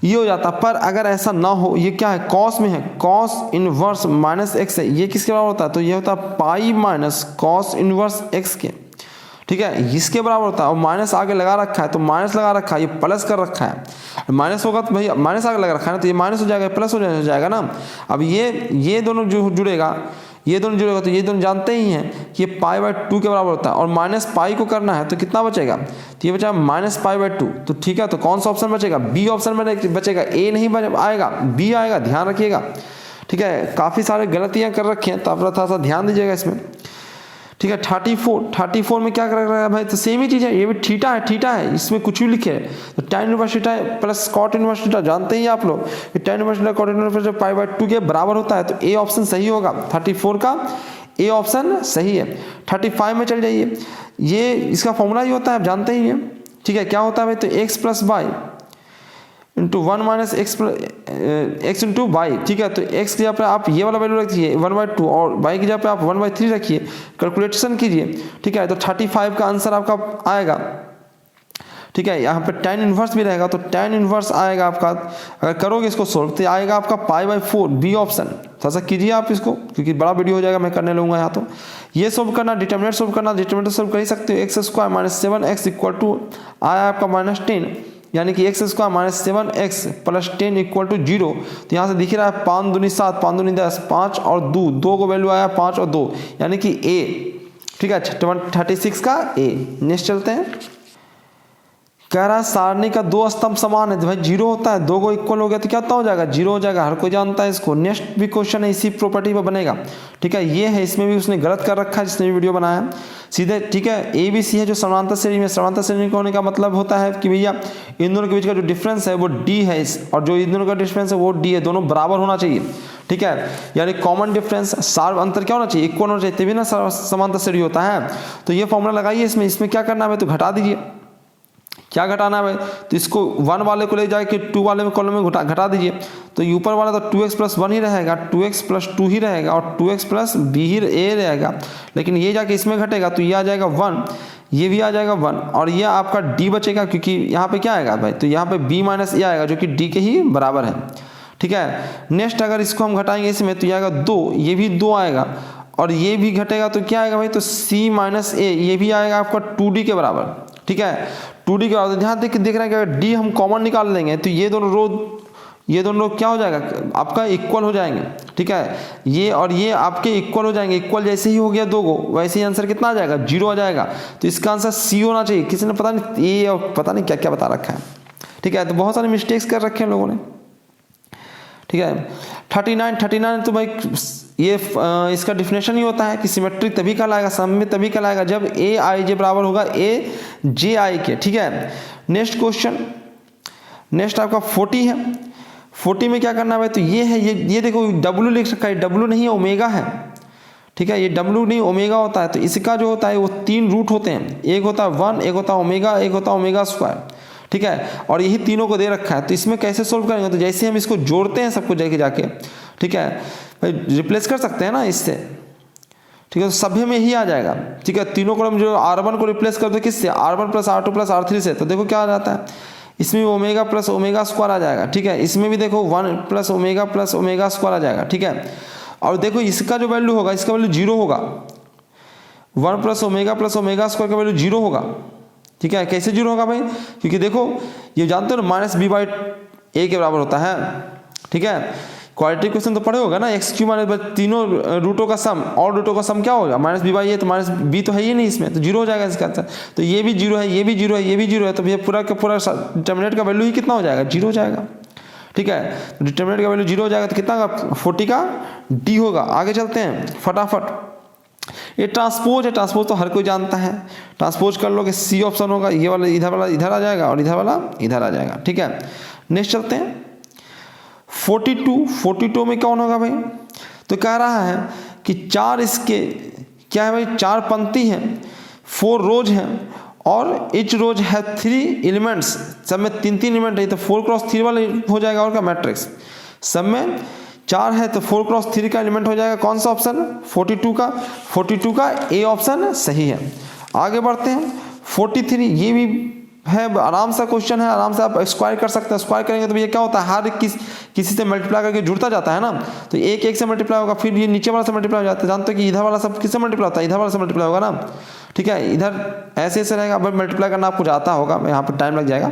ये हो जाता। पर अगर ऐसा ना हो, ये क्या है कॉस में है, कॉस इनवर्स -x है, ये किसके बराबर होता है, तो ये होता है pi minus cos inverse x के। ठीक है, इसके बराबर होता है। और माइनस आगे लगा रखा है तो माइनस लगा रखा है, ये प्लस कर रखा है, माइनस होगा तो भाई माइनस आगे लगा रखा है ना, तो ये माइनस हो जाएगा, प्लस हो जाएगा ना। अब ये दोनों जो जुड़ेगा तो ये दोनों जानते ही हैं कि ये π/2 के बराबर होता है। और माइनस पाई को करना है तो कितना बचेगा, तो ये बचा -π/2। तो ठीक है, तो कौन सा ऑप्शन बचेगा, बी ऑप्शन में बचेगा, ए नहीं आएगा, बी आएगा, ध्यान रखिएगा। ठीक है, काफ़ी सारे गलतियाँ कर रखे हैं तो आप थोड़ा सा ध्यान दीजिएगा इसमें। ठीक है, 34 में क्या कर रहा है भाई, तो सेम ही चीज़ है, ये भी थीटा है, इसमें कुछ भी लिखे तो tan inverse theta plus cot inverse theta, जानते ही आप लोग कि tan inverse theta cot inverse π/2 के बराबर होता है। तो ए ऑप्शन सही होगा, 34 का ए ऑप्शन सही है। 35 में चल जाइए, ये इसका फॉर्मूला ही होता है, आप जानते ही हैं। ठीक है, क्या होता है भाई, तो x + y into 1 - x into y. ठीक है, तो x की जगह पे आप ये वाला वैल्यू रखिए 1/2 और y की जगह पे आप 1/3 रखिए, कैलकुलेशन कीजिए। ठीक है, तो 35 का आंसर आपका आएगा। ठीक है, यहाँ पे tan इनवर्स भी रहेगा तो tan इनवर्स आएगा आपका, अगर करोगे इसको सोल्व तो आएगा आपका π/4, बी ऑप्शन। थोड़ा सा कीजिए आप इसको क्योंकि बड़ा वीडियो हो जाएगा, मैं करने लूँगा यहाँ। तो ये सोल्व करना, डिटर्मिनेंट सोल्व करना, डिटर्मिनेंट सोल्व कर ही सकते हो। x² - 7x = आया आपका -10, यानी कि x² - 7x + 10 = 0। तो यहाँ से दिख रहा है 5 दूनी 7, 5 दूनी 10, 5 और 2 को वैल्यू आया 5 और 2, यानी कि a। ठीक है, 36 का a। नेक्स्ट चलते हैं, कह रहा है सारणी का 2 स्तंभ समान है, तो भाई 0 होता है, 2 को इक्वल हो गया तो क्या हो जाएगा, 0 हो जाएगा, हर कोई जानता है इसको। नेक्स्ट भी क्वेश्चन है इसी प्रॉपर्टी पर बनेगा। ठीक है, ये है, इसमें भी उसने गलत कर रखा है जिसने भी वीडियो बनाया है सीधे। ठीक है, ए बी सी है जो समानांतर श्रेणी में, समानांतर श्रेणी होने का मतलब होता है कि भैया इन दोनों के बीच का जो डिफरेंस है वो डी है, और जो इन दोनों का डिफरेंस है वो डी है, दोनों बराबर होना चाहिए। ठीक है, यानी कॉमन डिफरेंस, सार्व अंतर क्या होना चाहिए, इक्वल होना चाहिए, तभी ना समांतर श्रेणी होता है। तो ये फॉर्मूला लगाइए इसमें क्या करना है तो घटा दीजिए। क्या घटाना है भाई, तो इसको 1 वाले को ले जाके 2 वाले में कॉलम में घटा दीजिए। तो ऊपर वाला तो 2x + 1 ही रहेगा, 2x + 2 ही रहेगा, और 2x + b ही a रहेगा। लेकिन ये जाके इसमें घटेगा तो ये आ जाएगा 1, ये भी आ जाएगा 1, और ये आपका d बचेगा क्योंकि यहाँ पे क्या आएगा भाई, तो यहाँ पे b - a आएगा जो कि d के ही बराबर है। ठीक है। नेक्स्ट अगर इसको हम घटाएंगे इसमें तो ये आएगा 2, ये भी 2 आएगा और ये भी घटेगा तो क्या आएगा भाई, तो c माइनस ए, ये भी आएगा आपका 2d के बराबर, ठीक है, 2d के बराबर। ध्यान देख रहे हैं कि अगर d हम कॉमन निकाल लेंगे तो ये दोनों रो क्या हो जाएगा, आपका इक्वल हो जाएंगे, ठीक है। ये और ये आपके इक्वल हो जाएंगे, इक्वल जैसे ही हो गया 2 को वैसे ही आंसर कितना आ जाएगा, 0 आ जाएगा। तो इसका आंसर सी होना चाहिए। किसी ने पता नहीं ए और पता नहीं क्या क्या बता रखा है, ठीक है। तो बहुत सारे मिस्टेक्स कर रखे हैं लोगों ने, ठीक है। 39 तो भाई ये इसका डिफिनेशन ही होता है कि सिमेट्रिक तभी कहलाएगा, सममित तभी कहलाएगा जब ए आई जे बराबर होगा ए जे आई के, ठीक है। नेक्स्ट क्वेश्चन, नेक्स्ट आपका 40 है। 40 में क्या करना है भाई, तो ये है, ये देखो W लिख रखा है, W नहीं है ओमेगा है, ठीक है। ये W नहीं ओमेगा होता है। तो इसका जो होता है वो 3 रूट होते हैं, एक होता है 1, एक होता है ओमेगा, एक होता है ओमेगा स्क्वायर, ठीक है। और यही तीनों को दे रखा है। तो इसमें कैसे सोल्व करेंगे, तो जैसे हम इसको जोड़ते हैं सबको जाके, ठीक है भाई, रिप्लेस कर सकते हैं ना इससे, ठीक है। तो सभी में ही आ जाएगा, ठीक है। तीनों को हम जो R1 को रिप्लेस कर दो किससे, R1 plus R2 plus R3 से, तो देखो क्या आ जाता है, इसमें ओमेगा प्लस ओमेगा स्क्वायर आ जाएगा, ठीक है। इसमें भी देखो 1 प्लस ओमेगा स्क्वायर आ जाएगा, ठीक है। और देखो इसका जो वैल्यू होगा, इसका वैल्यू 0 होगा, 1 प्लस ओमेगा स्क्वायर का वैल्यू 0 होगा, ठीक है। कैसे 0 होगा भाई, क्योंकि देखो ये जानते हो ना माइनस बी बाई ए के बराबर होता है, ठीक है। क्वाड्रेटिक क्वेश्चन तो पढ़े होगा ना, एक्स क्यू माइनस तीनों रूटों का सम और रूटों का सम क्या होगा, माइनस बी बाई ए, तो माइनस बी तो है ही नहीं इसमें, तो 0 हो जाएगा इसका आंसर। तो ये भी 0 है, ये भी 0 है, ये भी 0 है, तो भैया पूरा का पूरा डिटर्मिनेंट का वैल्यू ही कितना हो जाएगा, 0 हो जाएगा, ठीक है। तो डिटर्मिनेंट का वैल्यू 0 हो जाएगा, तो कितना का 40 का डी होगा। आगे चलते हैं फटाफट। ये ट्रांसपोज है, ट्रांसपोज तो हर कोई जानता है, ट्रांसपोज कर लोगे सी ऑप्शन होगा, ये वाला इधर आ जाएगा और इधर वाला इधर आ जाएगा, ठीक है। नेक्स्ट चलते हैं 42 में कौन होगा भाई, तो कह रहा है कि 4 इसके क्या है भाई, 4 पंक्ति हैं, 4 रोज हैं और इच रोज है 3 एलिमेंट्स, सब में 3 एलिमेंट है, तो 4x3 वाला हो जाएगा और क्या मैट्रिक्स, सब में 4 है तो 4x3 का एलिमेंट हो जाएगा। कौन सा ऑप्शन, 42 का ए ऑप्शन सही है। आगे बढ़ते हैं 43, ये भी है आराम सा क्वेश्चन है, आराम से आप स्क्वायर कर सकते हैं। स्क्वायर करेंगे तो भैया क्या होता है, हर किसी से मल्टीप्लाई करके जुड़ता जाता है ना, तो एक से मल्टीप्लाई होगा, फिर ये नीचे वाला से मल्टीप्लाई हो जाता है। जानते हो कि इधर वाला सब किससे मल्टीप्लाई होता है, इधर वाला से मल्टीप्लाई होगा ना, ठीक है। इधर ऐसे रहेगा, अब मल्टीप्लाई करना आपको आता होगा, यहाँ पर टाइम लग जाएगा,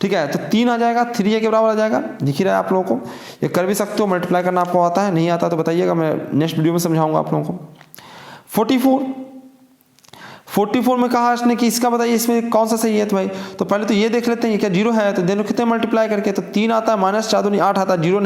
ठीक है। तो 3 आ जाएगा, 3 के बराबर आ जाएगा, दिख ही रहा है आप लोगों को। ये कर भी सकते हो, मल्टीप्लाई करना आपको आता है, नहीं आता तो बताइएगा, मैं नेक्स्ट वीडियो में समझाऊंगा आप लोगों को। 44 में कहा इसने कि इसका बताइए इसमें कौन सा सही है, तो भाई तो पहले तो ये देख लेते हैं ये क्या 0 है, तो दोनों कितने मल्टीप्लाई करके, तो 3 आता है, माइनस 4 दूनी 8 आता है, 0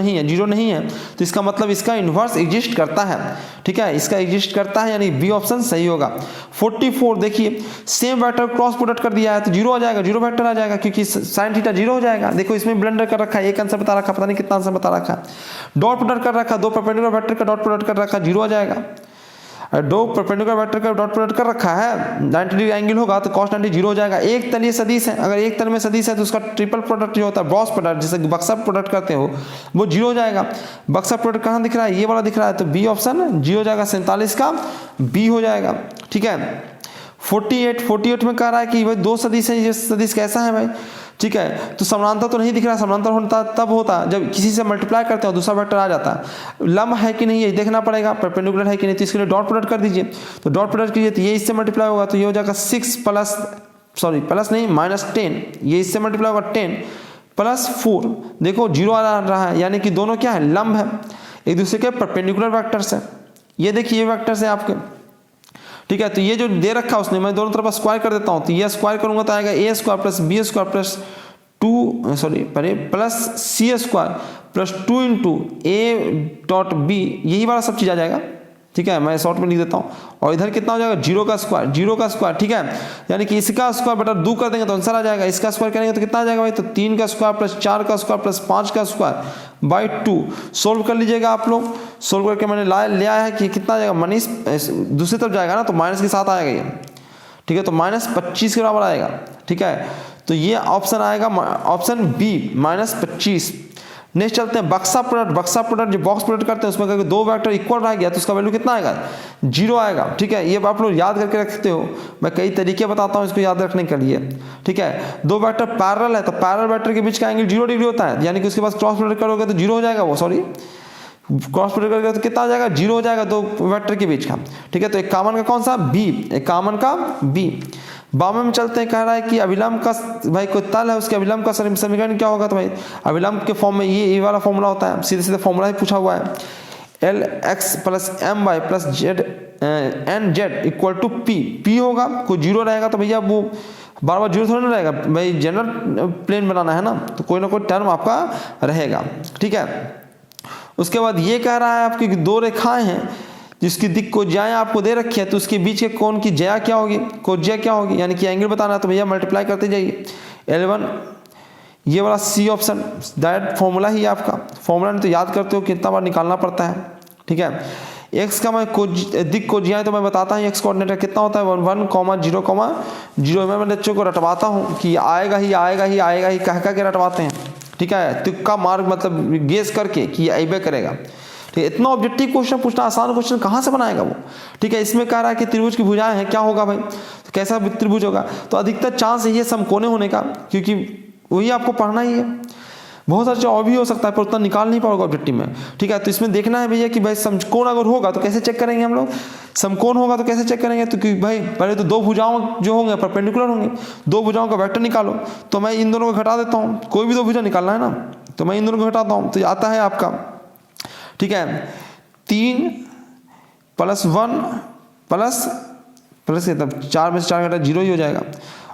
नहीं है, तो इसका मतलब इसका इन्वर्स एग्जिस्ट करता है, ठीक है, इसका एग्जिस्ट करता है, यानी बी ऑप्शन सही होगा। 44 देखिए सेम वेक्टर क्रॉस प्रोडक्ट कर दिया है तो 0 आ जाएगा, 0 वेक्टर आ जाएगा, क्योंकि साइन थीटा 0 हो जाएगा। देखो इसमें ब्लेंडर कर रखा है, एक आंसर बता रखा, पता नहीं कितना आंसर बता रखा है। डॉट प्रोडक्ट कर रखा, 2 परपेंडिकुलर वेक्टर का डॉट प्रोडक्ट कर रखा, 0 आ जाएगा। 2 परपेंडिकुलर वेक्टर का डॉट प्रोडक्ट कर रखा है, 90 डिग्री एंगल होगा तो cos 90 0 हो जाएगा। एक तलीय सदिश है, अगर एक तल में सदिश है तो उसका ट्रिपल प्रोडक्ट जो होता है क्रॉस प्रोडक्ट, जिसे बक्सा प्रोडक्ट करते हो, वो 0 हो जाएगा। बक्सा प्रोडक्ट कहाँ दिख रहा है, ये वाला दिख रहा है, तो बी ऑप्शन 0 हो जाएगा, 47 का बी हो जाएगा, ठीक है। 48 में कह रहा है कि भाई 2 सदिश है, ये सदिश कैसा है भाई, ठीक है। तो समानांतर तो नहीं दिख रहा, समानांतर होता तब होता जब किसी से मल्टीप्लाई करते हो दूसरा वेक्टर आ जाता है। लंब है कि नहीं ये देखना पड़ेगा, परपेंडिकुलर है कि नहीं, तो इसके लिए डॉट प्रोडक्ट कर दीजिए। तो डॉट प्रोडक्ट कीजिए तो ये इससे मल्टीप्लाई होगा, तो ये हो जाएगा 6 प्लस नहीं -10, ये इससे मल्टीप्लाई होगा 10 + 4, देखो 0 आ रहा है, यानी कि दोनों क्या है, लंब है, एक दूसरे के परपेंडिकुलर वेक्टर्स है। ये देखिए ये वेक्टर्स है आपके, ठीक है। तो ये जो दे रखा है उसने, मैं दोनों तरफ स्क्वायर कर देता हूं, तो ये स्क्वायर करूंगा तो आएगा a² + b² plus c² + 2 × a.b, यही वाला सब चीज आ जाएगा, ठीक है। मैं शॉर्ट में लिख देता हूँ, और इधर कितना हो जाएगा 0 का स्क्वायर, ठीक है, यानी कि इसका स्क्वायर बटा 2 कर देंगे तो आंसर आ जाएगा। इसका स्क्वायर करेंगे तो कितना आ जाएगा भाई, तो 3 का स्क्वायर + 4 का स्क्वायर + 5 का स्क्वायर बाई 2। सोल्व कर लीजिएगा आप लोग, सोल्व करके मैंने ले आया है कि कितना आ जाएगा, माइनस दूसरी तरफ जाएगा ना तो माइनस के साथ आएगा ये, ठीक है, तो -25 के बराबर आएगा, ठीक है। तो ये ऑप्शन आएगा ऑप्शन बी -25। नेक्स्ट चलते हैं बक्सा प्रोडक्ट जो बॉक्स प्रोडक्ट करते हैं उसमें अगर दो वेक्टर इक्वल रह गया तो उसका वैल्यू कितना आएगा, 0 आएगा। ठीक है, ये आप लोग याद करके रखते हो, मैं कई तरीके बताता हूँ इसको याद रखने के लिए। ठीक है, दो वेक्टर पैरेलल है तो पैरेलल वेक्टर के बीच का एंगल 0 डिग्री होता है, यानी कि उसके पास क्रॉस प्रोडक्ट करोगे तो 0 हो जाएगा, वो सॉरी क्रॉस प्रोडक्ट करोगे तो कितना आ जाएगा, 0 हो जाएगा दो वेक्टर के बीच का। ठीक है, तो एक कॉमन का कौन सा, बी, एक कॉमन का बी। बामे में चलते हैं, कह रहा है कि अभिलंब का भाई कोई तल है उसके अभिलंब का समीकरण क्या होगा, तो भाई अभिलंब के फॉर्म में ये वाला फॉर्मूला होता है, सीधे सीधे फॉर्मूला ही पूछा हुआ है, LX plus MY plus NZ equal to P होगा, कोई 0 रहेगा तो भैया वो बार बार 0 थोड़ा ना रहेगा भाई, जनरल प्लेन बनाना है ना, तो कोई ना कोई टर्म आपका रहेगा। ठीक है, उसके बाद ये कह रहा है आपकी दो रेखाएं हैं जिसकी दिक् कोज्याएं आपको दे रखी है, तो उसके बीच के कोण की ज्या क्या होगी, कोज्या क्या होगी, यानी कि एंगल बताना है, तो भैया मल्टीप्लाई करते जाइए। L1 ये वाला सी ऑप्शन, डायरेक्ट फॉर्मूला ही आपका, फॉर्मूला नहीं तो याद करते हो कितना बार निकालना पड़ता है। ठीक है, एक्स का मैं दिक् कोज्याएं तो मैं बताता हूँ, एक्स कोऑर्डिनेट कितना होता है 1,0,0 मैं बच्चों को रटवाता हूँ कि आएगा ही कह के रटवाते हैं। ठीक है, तुक्का मार्ग मतलब गेस करके कि अबे करेगा। ठीक है, इतना ऑब्जेक्टिव क्वेश्चन पूछना, आसान क्वेश्चन कहाँ से बनाएगा वो। ठीक है, इसमें कह रहा है कि त्रिभुज की भुजाएं हैं, क्या होगा भाई, तो कैसा त्रिभुज होगा, तो अधिकतर चांस है ये समकोणे होने का, क्योंकि वही आपको पढ़ना ही है। बहुत सारे और भी हो सकता है पर उतना निकाल नहीं पाओगे ऑब्जेक्टिव में। ठीक है, तो इसमें देखना है भैया कि भाई समकोण अगर होगा तो कैसे चेक करेंगे हम लोग, समकोण होगा तो कैसे चेक करेंगे, तो कि भाई पहले तो दो भुजाओं जो होंगे परपेंडिकुलर होंगे, दो भुजाओं का वेक्टर निकालो, तो मैं इन दोनों को घटा देता हूँ, कोई भी दो भुजा निकालना है ना, तो मैं इन दोनों को घटाता हूँ, तो आता है आपका, ठीक है, 3 + 1 प्लस तब 4 में से 4 घटा 0 ही हो जाएगा।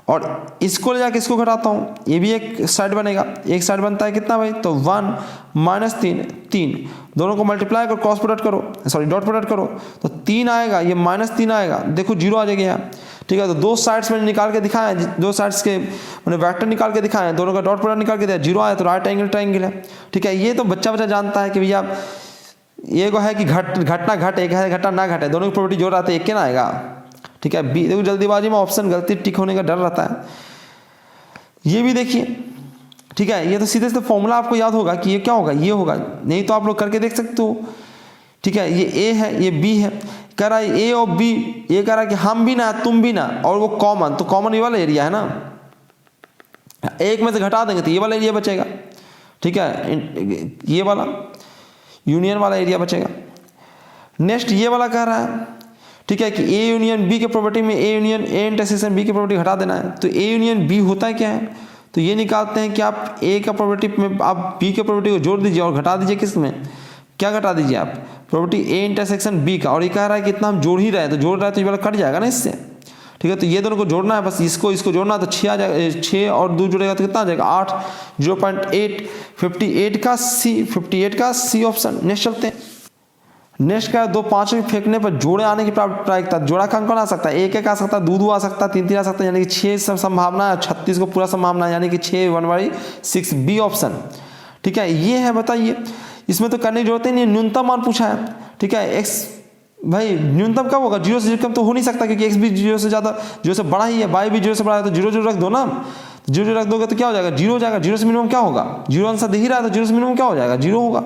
और इसको ले जाके इसको घटाता हूँ, ये भी एक साइड बनेगा, एक साइड बनता है कितना भाई, तो 1 - 3 दोनों को मल्टीप्लाई करो, क्रॉस प्रोडक्ट करो, सॉरी डॉट प्रोडक्ट करो, तो 3 आएगा, ये -3 आएगा, देखो 0 आ जाएगा यहाँ। ठीक है, तो दो साइड्स मैंने निकाल के दिखाया है, दो साइड्स के मैंने वेक्टर निकाल के दिखाए हैं, दोनों का डॉट प्रोडक्ट निकाल के दिया, 0 आया तो राइट एंगल ट्रायंगल है। ठीक है, ये तो बच्चा जानता है कि भैया ये को है कि घटना घट, एक है घटना ना घटे, दोनों की प्रॉपर्टी जोड़ आते एक के ना आएगा। ठीक है, बी देखो जल्दीबाजी में ऑप्शन गलती टिक होने का डर रहता है, ये भी देखिए। ठीक है, ये तो सीधे से फॉर्मूला आपको याद होगा कि ये क्या होगा, ये होगा, नहीं तो आप लोग करके देख सकते हो। ठीक है, ये ए है, ये बी है, कह रहा है ए और बी, ये कह रहा है कि हम भी ना तुम भी ना, और वो कॉमन, तो कॉमन ये वाला एरिया है ना, एक में से घटा देंगे तो ये वाला एरिया बचेगा। ठीक है, ये वाला यूनियन वाला एरिया बचेगा। नेक्स्ट ये वाला कह रहा है, ठीक है, कि ए यूनियन बी के प्रॉपर्टी में A union A intersection B की प्रॉपर्टी घटा देना है, तो ए यूनियन बी होता है क्या है, तो ये निकालते हैं कि आप ए का प्रॉपर्टी में आप बी के प्रॉपर्टी को जोड़ दीजिए और घटा दीजिए, किस में, क्या घटा दीजिए आप, प्रॉपर्टी ए इंटरसेक्शन बी का, और ये कह रहा है कि इतना हम जोड़ ही रहे हैं, तो जोड़ रहा है तो ये वाला कट जाएगा ना इससे। ठीक है, तो ये दोनों को जोड़ना है, बस इसको जोड़ना है, तो 6 आ जाएगा, 6 और 2 जुड़ेगा तो कितना आ जाएगा 8, 0.8, 58 का सी ऑप्शन। नेक्स्ट चलते हैं, नेक्स्ट का 2 5 फेंकने पर जोड़े आने की प्रायिकता, जोड़ा का अंक आ सकता है, 1 आ सकता है, 2 आ सकता है, 3 आ सकता है, यानी कि 6 सब संभावना है, 36 को पूरा संभावना है, यानी कि 6 1/6 बी ऑप्शन। ठीक है, ये है, बताइए इसमें तो करने की जरूरत ही नहीं, न्यूनतम मान पूछा है। ठीक है, एक्स भाई न्यूनतम कब होगा, 0 से कम तो हो नहीं सकता, क्योंकि एक्स भी 0 से ज़्यादा 0 से बड़ा ही है, वाई भी 0 से बड़ा है, तो 0 रख दो ना, 0 रख दोगे तो क्या हो जाएगा, 0 हो जाएगा। 0 से मिनिमम क्या होगा, 0 आंसर दे ही रहा है, तो 0 से मिनिमम क्या हो जाएगा, 0 होगा।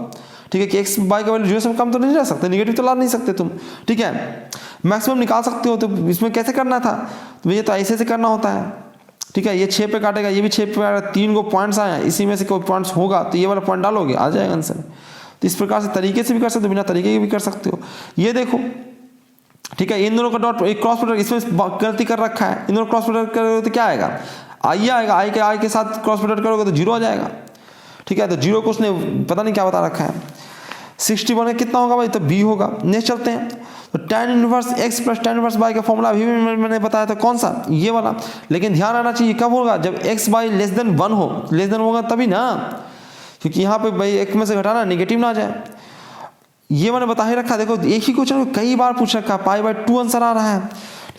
ठीक है, कि एक्स वाई का वैल्यू 0 से कम तो नहीं रह सकते, निगेटिव तो ला नहीं सकते तुम। ठीक है, मैक्सिमम निकाल सकते हो, तो इसमें कैसे करना था, तो ये तो ऐसे से करना होता है। ठीक है, ये 6 पे काटेगा, ये भी 6 पे काटेगा, 3 को पॉइंट्स आए, इसी में से कोई पॉइंट्स होगा तो ये वाला पॉइंट डालोगे, आ जाएगा आंसर। तो इस प्रकार से तरीके से भी कर सकते हो, बिना तरीके के भी कर सकते हो। ये देखो, ठीक है, इन दोनों का डॉट एक क्रॉस प्रोडक्ट, इसमें गलती कर रखा है, इन दोनों क्रॉस प्रोडक्ट करोगे तो क्या आएगा, आई आएगा, आई के साथ क्रॉस प्रोडक्ट करोगे तो 0 आ जाएगा। ठीक है, तो 0 को उसने पता नहीं क्या बता रखा है, 61 का कितना होगा भाई, तो बी होगा। नेक्स्ट चलते हैं, तो tan inverse x plus tan inverse y का फॉर्मूला अभी भी मैंने बताया था, कौन सा, ये वाला। लेकिन ध्यान रहना चाहिए कब होगा, जब x y लेस देन 1 हो, लेस देन होगा तभी ना, क्योंकि यहाँ पे भाई एक में से घटाना निगेटिव ना आ जाए, ये मैंने बता ही रखा। देखो एक ही क्वेश्चन को कई बार पूछ रखा है, π/2 आंसर आ रहा है,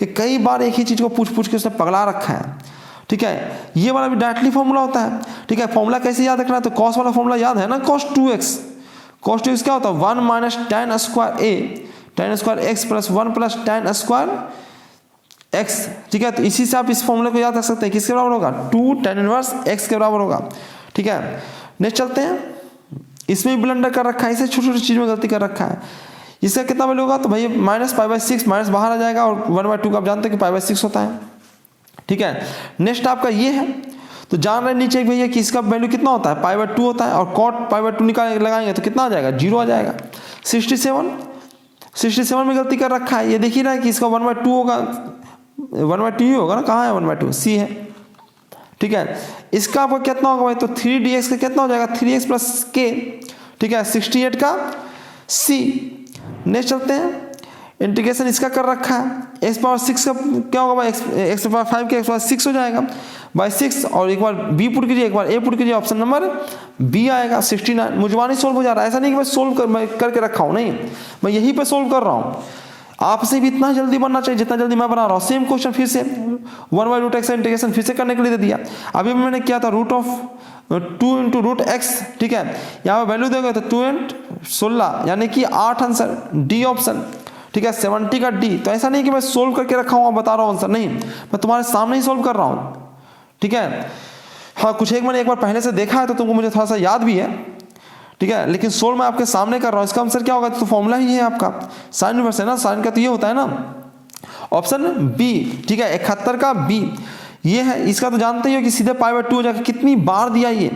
कई बार एक ही चीज को पूछ के उसने पगला रखा है। ठीक है, ये वाला भी डायरेक्टली फॉर्मूला होता है। ठीक है, फॉर्मूला कैसे याद रखना है, तो कॉस वाला फॉर्मूला याद है ना, cos 2x, cos 2x क्या होता है, 1 - tan square a, tan square x plus 1 plus tan square x। ठीक है, तो इसी से आप इस फॉर्मूले को याद रख सकते हैं, किसके बराबर होगा, 2 tan इनवर्स x के बराबर होगा। ठीक है, नेक्स्ट चलते हैं, इसमें भी ब्लंडर कर रखा है, इसे छोटी छोटी चीज़ में गलती कर रखा है। इसका कितना वैल्यू होगा, तो भाई -π/6 माइनस बाहर आ जाएगा और 1/2 का आप जानते हैं कि π/6 होता है। ठीक है, नेक्स्ट आपका ये है, तो जान रहे नीचे भैया कि इसका वैल्यू कितना होता है, π/2 होता है, और cot π/2 निकाल लगाएंगे तो कितना आ जाएगा, 0 आ जाएगा। 67 में गलती कर रखा है, ये देख ही रहा है कि इसका 1/2 होगा, 1/2 होगा ना, कहाँ है 1/2, सी है। ठीक है, इसका आपका कितना होगा भाई, तो 3dx का कितना हो जाएगा, 3x + k। ठीक है, 68 का c। नेक्स्ट चलते हैं, इंटीग्रेशन इसका कर रखा है, x⁻6 का क्या होगा भाई, x⁻5 के x⁻6 हो जाएगा बाई 6, और एक बार b पुट कीजिए, एक बार a पुट कीजिए, ऑप्शन नंबर b आएगा 69। मुझवानी सोल्व हो जा रहा है, ऐसा नहीं कि मैं सोल्व करके रखा हूँ, नहीं, मैं यहीं पे सोल्व कर रहा हूँ। आपसे भी इतना जल्दी बनना चाहिए जितना जल्दी मैं बना रहा हूँ। सेम क्वेश्चन फिर से 1/√x इंटीग्रेशन फिर से करने के लिए दे दिया। अभी मैंने किया था √2 × √x। ठीक है, यहाँ पे वैल्यू देंगे तो 2 × 16 यानी कि 8 आंसर, डी ऑप्शन। ठीक है, 70 का डी। तो ऐसा नहीं कि मैं सोल्व करके रखा हूँ बता रहा हूँ आंसर, नहीं, मैं तुम्हारे सामने ही सोल्व कर रहा हूँ। ठीक है, हाँ कुछ मैंने एक बार पहले से देखा है तो तुमको मुझे थोड़ा सा याद भी है। ठीक है, लेकिन सोल्व मैं आपके सामने कर रहा हूँ। इसका आंसर क्या होगा, तो फॉर्मूला ही है आपका साइन इनवर्स है ना, साइन का तो ये होता है ना, ऑप्शन बी। ठीक है, 71 का बी ये है। इसका तो जानते ही हो कि सीधे π/2 हो जाएगा, कितनी बार दिया ये।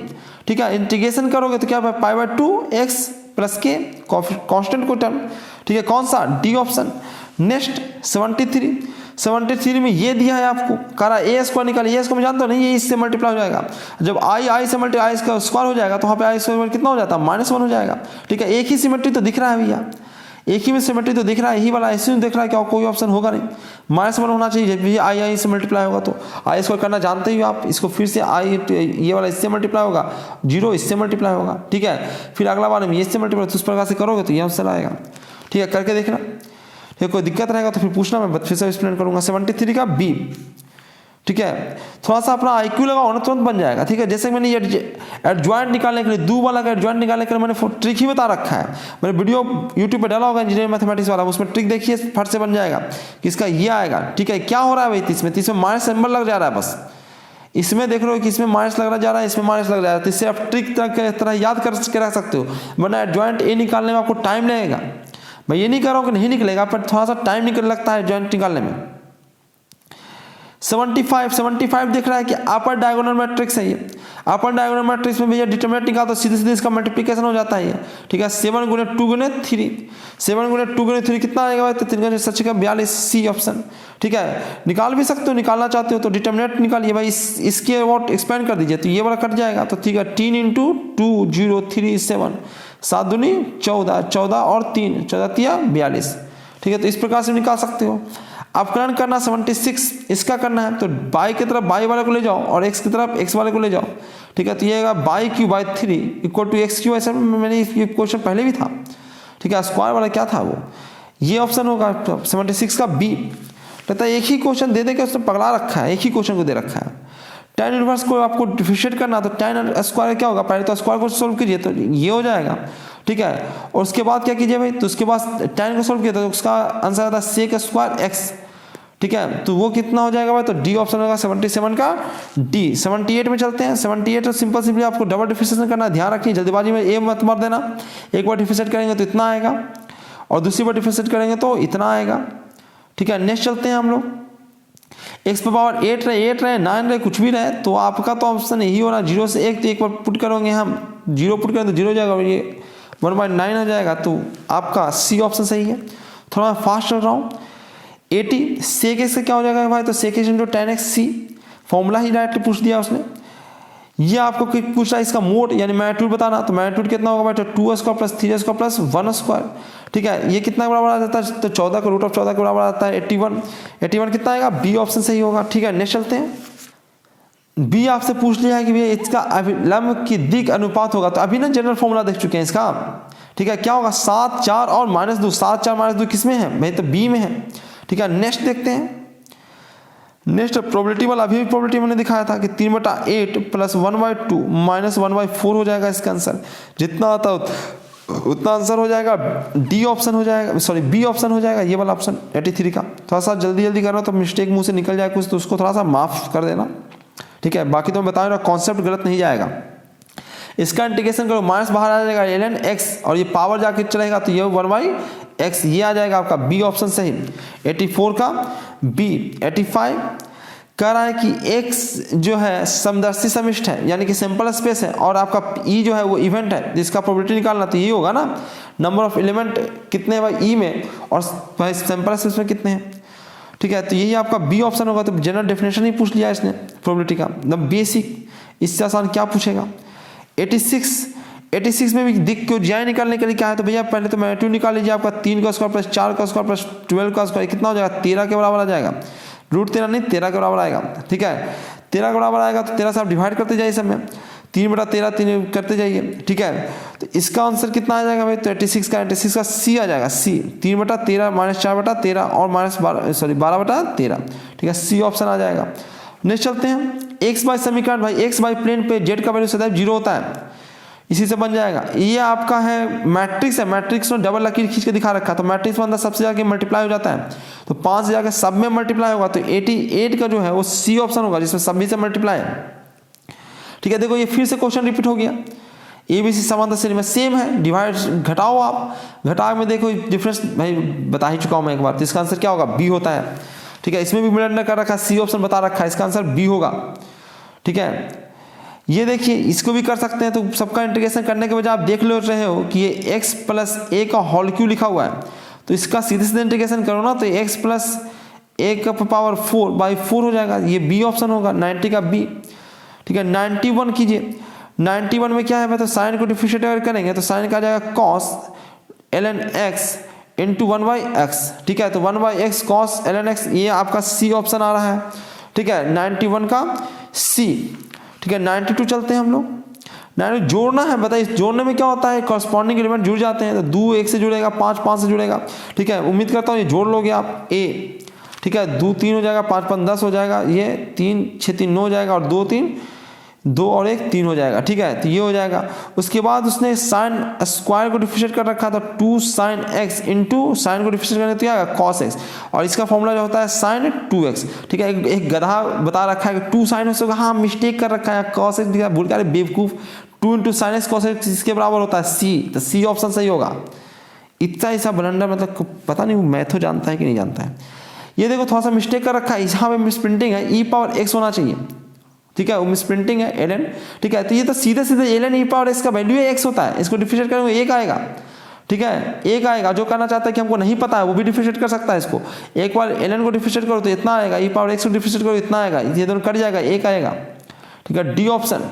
ठीक है, इंटीग्रेशन करोगे तो क्या π/2 x + k कांस्टेंट को टर्म। ठीक है, कौन सा, डी ऑप्शन। नेक्स्ट 73 में ये दिया है आपको, कह रहा है a² निकालिए। a² में जानते हो नहीं, ये इससे मल्टीप्लाई हो जाएगा। जब i से मल्टीप्लाई इसका स्क्वायर हो जाएगा तो वहाँ पे i² कितना हो जाता है, -1 हो जाएगा। ठीक है, एक ही सिमेट्री तो दिख रहा है भैया, एक ही में सिमेट्री तो दिख रहा है, यही वाला ऐसे दिख रहा है, क्या कोई ऑप्शन होगा नहीं, -1 होना चाहिए। जब ये i से मल्टीप्लाई होगा तो i² करना जानते ही हो आप, इसको फिर से ये वाला इससे मल्टीप्लाई होगा, 0 इससे मल्टीप्लाई होगा। ठीक है, फिर अगला बार में इससे मल्टीप्लाई, तो उस प्रकार से करोगे तो ये आंसर आएगा। ठीक है, करके देखना, ठीक, कोई दिक्कत रहेगा तो फिर पूछना, मैं फिर से एक्सप्लेन करूंगा। 73 का बी। ठीक है, थोड़ा सा अपना IQ लगाओ ना, तुरंत बन जाएगा। ठीक है, जैसे मैंने ये एडजॉइंट निकालने के लिए, दो वाला का एडजॉइंट निकालने के लिए मैंने ट्रिक ही बता रखा है। मैंने वीडियो यूट्यूब पे डाला होगा इंजीनियरिंग मैथमेटिक्स वाला, उसमें ट्रिक देखिए, फट से बन जाएगा कि इसका ये आएगा। ठीक है, क्या हो रहा है भाई, इसमें माइनस सिंबल लग जा रहा है, बस इसमें देख रहे हो कि इसमें माइनस लग जा रहा है, इसमें माइनस लग जा रहा है, तो इससे आप ट्रिक तरह याद करके रख सकते हो, वरना एडजॉइंट ए निकालने में आपको टाइम लगेगा। मैं ये नहीं कह रहा हूँ कि नहीं निकलेगा, पर थोड़ा सा टाइम लगता है जॉइंट निकालने में। 75 देख रहा है कि अपर डायगोनल मैट्रिक्स है ये। अपर डायगोनल मैट्रिक्स में भैया डिटरमिनेंट निकाल तो सीधे इसका मल्टीप्लिकेशन हो जाता है ये। ठीक है, 7 × 2 × 3, 7 × 2 × 3 कितना आएगा भाई, तो 3 × 6 = 42, सी ऑप्शन। ठीक है, निकाल भी सकते हो, निकालना चाहते हो तो डिटरमिनेंट निकालिए भाई, इसके वॉट एक्सपेंड कर दीजिए तो ये वाला कट जाएगा। तो ठीक है, 3 × 2 0 3 7, 7 दूनी 14, 14 और 3 14 तिया 42। ठीक है, तो इस प्रकार से निकाल सकते हो। अपकरण करना 76 इसका करना है, तो बाई की तरफ बाई वाले को ले जाओ और एक्स की तरफ एक्स वाले को ले जाओ। ठीक है, तो ये आएगा y³ = x³। ऐसा मैंने ये क्वेश्चन पहले भी था। ठीक है, स्क्वायर वाला क्या था वो, ये ऑप्शन होगा 76 का बी। लगता है एक ही क्वेश्चन दे दे के उसने पकड़ा रखा है, एक ही क्वेश्चन को दे रखा है। tan इनवर्स को आपको डिफरेंशिएट करना, तो tan स्क्वायर क्या होगा, पहले तो स्क्वायर को सोल्व कीजिए तो ये हो जाएगा। ठीक है, और उसके बाद क्या कीजिए भाई, तो उसके बाद tan को सोल्व किया तो उसका आंसर आता है sec² x। ठीक है, तो वो कितना हो जाएगा भाई, तो डी ऑप्शन होगा 77 का डी। 78 में चलते हैं। 78 सिंपली आपको डबल डिफरेंशिएशन करना, ध्यान रखिए जल्दीबाजी में ए मत मार देना। एक बार डिफरेंशिएट करेंगे तो इतना आएगा और दूसरी बार डिफरेंशिएट करेंगे तो इतना आएगा। ठीक है, नेक्स्ट चलते हैं हम लोग। x⁻8 रहे 9 रहे कुछ भी रहे, तो आपका तो ऑप्शन यही होना 0 से 1। तो एक बार पुट करोगे हम, 0 पुट करें तो 0 हो जाएगा, ये 1/9 हो जाएगा, तो आपका सी ऑप्शन सही है। थोड़ा फास्ट चल रहा हूँ। 80 sec x से क्या हो जाएगा भाई, तो sec x × tan x c, formula ही डायरेक्टली पूछ दिया उसने। ये आपको पूछ रहा है इसका मोड यानी मैग्नीट्यूड बताना, तो मैग्नीट्यूड कितना होगा भाई, तो 2 square plus 3 square plus 1 square. ठीक है, ये कितना बराबर आ जाता है, तो 14 का √14 के बराबर आता है 81 कितना आएगा, बी ऑप्शन सही होगा। ठीक है, नेक्स्ट चलते हैं। बी आपसे पूछ लिया है कि भैया इसका अभिलंब की दिक अनुपात होगा, तो अभी ना जनरल फॉर्मूला देख चुके हैं इसका। ठीक है, क्या होगा, 7 4 और -2, 7 4 -2 किस में है भाई, तो बी में है। ठीक है, नेक्स्ट देखते हैं। नेक्स्ट प्रोबेबिलिटी वाला, अभी भी प्रोबेबिलिटी मैंने दिखाया था कि 3/8 + 1/2 - 1/4 हो जाएगा इसका आंसर। जितना आता उतना आंसर हो जाएगा, डी ऑप्शन हो जाएगा, सॉरी बी ऑप्शन हो जाएगा, ये वाला ऑप्शन 83 का। थोड़ा सा जल्दी कर रहा हो तो मिस्टेक मुंह से निकल जाए कुछ, तो उसको थोड़ा सा माफ कर देना। ठीक है, बाकी तो मैं बता रहा हूँ कॉन्सेप्ट गलत नहीं जाएगा। इसका इंटीग्रेशन करो, माइनस बाहर आ जाएगा ln x और ये पावर जाके चलेगा तो ये 1/x ये आ जाएगा आपका बी ऑप्शन सही। 84 का बी। 85 कह रहा है कि x जो है समदर्शी समिष्ट है यानी कि सैंपल स्पेस है और आपका e जो है वो इवेंट है जिसका प्रोबेबिलिटी निकालना तो ये होगा ना, नंबर ऑफ एलिमेंट कितने भाई e में और भाई सैंपल स्पेस में कितने हैं, ठीक है। तो यही आपका बी ऑप्शन होगा। तो जनरल डेफिनेशन ही पूछ लिया इसने प्रोबेबिलिटी का, मतलब बेसिक, इससे आसान क्या पूछेगा। 86 में भी दिख क्यों जाए निकालने के लिए क्या है, तो भैया पहले तो मैग्नीट्यूड निकाल लीजिए आपका 3 का स्क्वायर प्लस 4 का स्क्वायर प्लस 12 का स्क्वायर कितना हो जाएगा, 13 के बराबर आ जाएगा। √13 नहीं 13 के बराबर आएगा, ठीक है। 13 के बराबर आएगा तो 13 से आप डिवाइड करते जाइए सब में, 3/13 3 करते जाइए, ठीक है। तो इसका आंसर कितना आ जाएगा भाई, तो 86 का सी आ जाएगा, सी 3/13 माइनस 4/13 और माइनस 12/13, ठीक है, सी ऑप्शन आ जाएगा। नेक्स्ट चलते हैं एक्स बाय समीकरण, भाई एक्स बाय प्लेन पे जेड का वैल्यू सदैव 0 होता है, इसी से बन जाएगा। ये आपका है मैट्रिक्स है, मैट्रिक्स में डबल लकीर खींच के दिखा रखा, तो मैट्रिक्स में अंदर सबसे जाके मल्टीप्लाई हो जाता है, तो 5 से जाके सब में मल्टीप्लाई होगा, तो 88 का जो है वो सी ऑप्शन होगा जिसमें सभी से मल्टीप्लाई है, ठीक है। देखो ये फिर से क्वेश्चन रिपीट हो गया, ABC समांतर श्रेणी में सेम है, डिवाइड घटाओ, आप घटाओ में देखो डिफरेंस भाई बता ही चुका हूं मैं एक बार, तो इसका आंसर क्या होगा, बी होता है, ठीक है। इसमें भी मिलना कर रखा है, सी ऑप्शन बता रखा है, इसका आंसर बी होगा, ठीक है। ये देखिए इसको भी कर सकते हैं, तो सबका इंटीग्रेशन करने के बजाय आप देख ले रहे हो कि ये x प्लस a का होल क्यू लिखा हुआ है, तो इसका सीधे सीधे इंटीग्रेशन करो ना, तो x प्लस a का पावर 4/4 हो जाएगा, ये बी ऑप्शन होगा, 90 का बी, ठीक है। 91 कीजिए, 91 में क्या है, तो साइन को डिफरेंशिएट अगर करेंगे तो साइन का आ जाएगा cos ln x into 1/x, ठीक है। तो 1/x cos ln x ये आपका सी ऑप्शन आ रहा है, ठीक है, 91 का सी, ठीक है। 92 चलते हैं हम लोग, 92 जोड़ना है, बताइए जोड़ने में क्या होता है, कॉरस्पॉन्डिंग एलिमेंट जुड़ जाते हैं, तो 2 1 से जुड़ेगा, 5 5 से जुड़ेगा, ठीक है। उम्मीद करता हूँ ये जोड़ लोगे आप, ए, ठीक है, 2 3 हो जाएगा, 5 5 10 हो जाएगा, ये 3 6 3 9 हो जाएगा, और 2 3 2 और 1 3 हो जाएगा, ठीक है। तो ये हो जाएगा। उसके बाद उसने साइन स्क्वायर को डिफरेंशिएट कर रखा था, 2 sin x इंटू साइन को डिफरेंशिएट करने तो क्या आएगा cos x, और इसका फॉर्मूला जो होता है sin 2x, ठीक है। एक गधा बता रखा है कि 2 sin x होगा, हाँ मिस्टेक कर रखा है, cos x दिखा भूल कर बेवकूफ, 2 into sin x cos x इसके बराबर होता है c, तो c ऑप्शन सही होगा। इतना ऐसा ब्लंडर मतलब पता नहीं वो मैथो जानता है कि नहीं जानता है। ये देखो थोड़ा सा मिस्टेक कर रखा है, यहाँ पे मिस प्रिंटिंग है, e पावर x होना चाहिए, ठीक है, वो मिस प्रिंटिंग है ln, ठीक है। तो ये तो सीधे सीधे ln e पावर x का वैल्यू x होता है, इसको डिफरेंशिएट करेंगे 1 आएगा, ठीक है, 1 आएगा। जो करना चाहता है कि हमको नहीं पता है वो भी डिफरेंशिएट कर सकता है इसको, एक बार ln को डिफरेंशिएट करो तो इतना आएगा, e पावर x को डिफरेंशिएट करो इतना आएगा, ये दोनों कट जाएगा, 1 आएगा, ठीक है। D option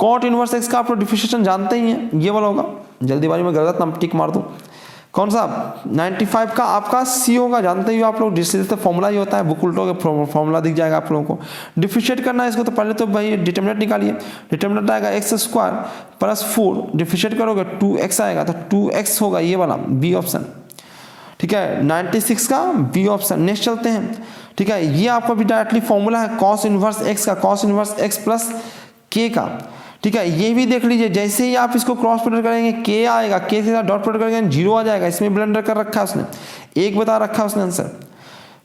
cot inverse x का आप लोग डिफरेंशिएशन जानते ही हैं, ये वाला होगा, जल्दीबाजी में गलत नाम टिक मार दूं, कौन सा 95 का आपका सी होगा, जानते ही आप लोग, जिससे फॉर्मूला ही होता है, बुक उल्टो के फॉर्मूला दिख जाएगा आप लोगों को। डिफरेंशिएट करना है इसको, तो पहले तो भाई डिटरमिनेंट निकालिए, डिटरमिनेंट आएगा x² प्लस 4, डिफरेंशिएट करोगे 2x आएगा, तो 2x होगा ये वाला बी ऑप्शन, ठीक है। 96 का बी ऑप्शन। नेक्स्ट चलते हैं, ठीक है। ये आपका भी डायरेक्टली फॉर्मूला है cos इनवर्स x का, cos inverse x plus k का, ठीक है। ये भी देख लीजिए, जैसे ही आप इसको क्रॉस प्रोडक्ट करेंगे k आएगा, k से डॉट प्रोडक्ट करेंगे 0 आ जाएगा, इसमें ब्लेंडर कर रखा है उसने, 1 बता रखा है उसने आंसर,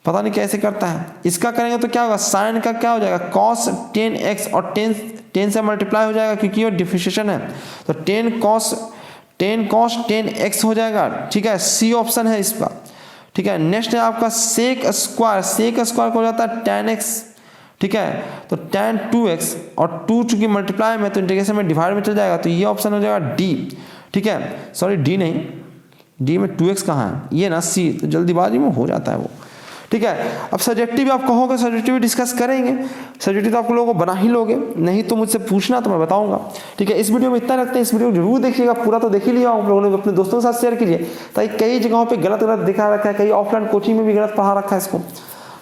पता नहीं कैसे करता है। इसका करेंगे तो क्या होगा, साइन का क्या हो जाएगा cos 10x और 10 से मल्टीप्लाई हो जाएगा क्योंकि ये डिफरेंशिएशन है, तो 10 cos 10x हो जाएगा, ठीक है, सी ऑप्शन है इसका, ठीक है। नेक्स्ट है आपका सेक स्क्वायर हो जाता है tan x, ठीक है, तो tan 2x और 2 चूंकि मल्टीप्लाई में तो इंटीग्रेशन में डिवाइड में चल जाएगा, तो ये ऑप्शन हो जाएगा डी, ठीक है। सॉरी डी नहीं, डी में 2x कहाँ है, ये ना सी, तो जल्दीबाजी में हो जाता है वो, ठीक है। अब सब्जेक्टिव आप कहोगे, सब्जेक्टिव डिस्कस करेंगे, सब्जेक्टिव तो आप लोगों को बना ही लोगे, नहीं तो मुझसे पूछना तो मैं बताऊंगा, ठीक है। इस वीडियो में इतना रखते हैं, इस वीडियो को जरूर देखिएगा, पूरा तो देख ही लिया आप लोगों ने, अपने दोस्तों के साथ शेयर कीजिए, ताकि कई जगहों पे गलत दिखा रखा है, कई ऑफलाइन कोचिंग में भी गलत पढ़ा रखा है इसको,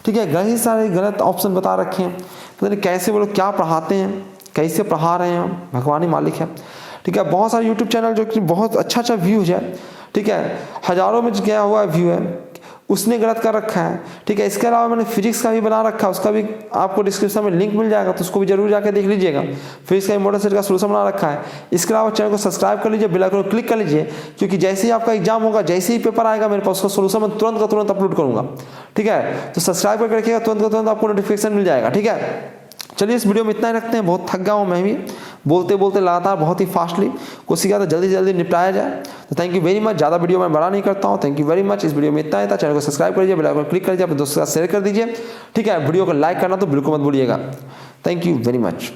ठीक है। कई सारे गलत ऑप्शन बता रखे हैं, पता नहीं कैसे वो लोग क्या पढ़ाते हैं, कैसे पढ़ा रहे हैं, भगवान ही मालिक है, ठीक है। बहुत सारे यूट्यूब चैनल जो कि बहुत अच्छा व्यूज है, ठीक है, हजारों में गया हुआ व्यू है, उसने गलत कर रखा है, ठीक है। इसके अलावा मैंने फिजिक्स का भी बना रखा है, उसका भी आपको डिस्क्रिप्शन में लिंक मिल जाएगा, तो उसको भी जरूर जाकर देख लीजिएगा। फिजिक्स का इम्पोर्टेंट सेट का सोल्यूशन बना रखा है। इसके अलावा चैनल को सब्सक्राइब कर लीजिए, बेल आइकन को क्लिक कर लीजिए, क्योंकि जैसे ही आपका एग्जाम होगा, जैसे ही पेपर आएगा मेरे पास, उसका सोल्यूशन मैं तुरंत का तुरंत अपलोड करूंगा, ठीक है। तो सब्सक्राइब करके रखिएगा, तुरंत का तुरंत आपको नोटिफिकेशन मिल जाएगा, ठीक है। चलिए इस वीडियो में इतना ही रखते हैं, बहुत थक गया हूँ मैं भी, बोलते बोलते लगातार बहुत ही फास्टली कोशिश किया था जल्दी से जल्दी निपटाया जाए। तो थैंक यू वेरी मच। ज़्यादा वीडियो मैं बड़ा नहीं करता हूँ। Thank you very much. इस वीडियो में इतना ही था। चैनल को सब्सक्राइब करिए, बेल आइकन क्लिक करिए, अपने दोस्तों के साथ शेयर कर दीजिए। ठीक है, वीडियो को लाइक करना तो बिल्कुल मत भूलिएगा। Thank you very much.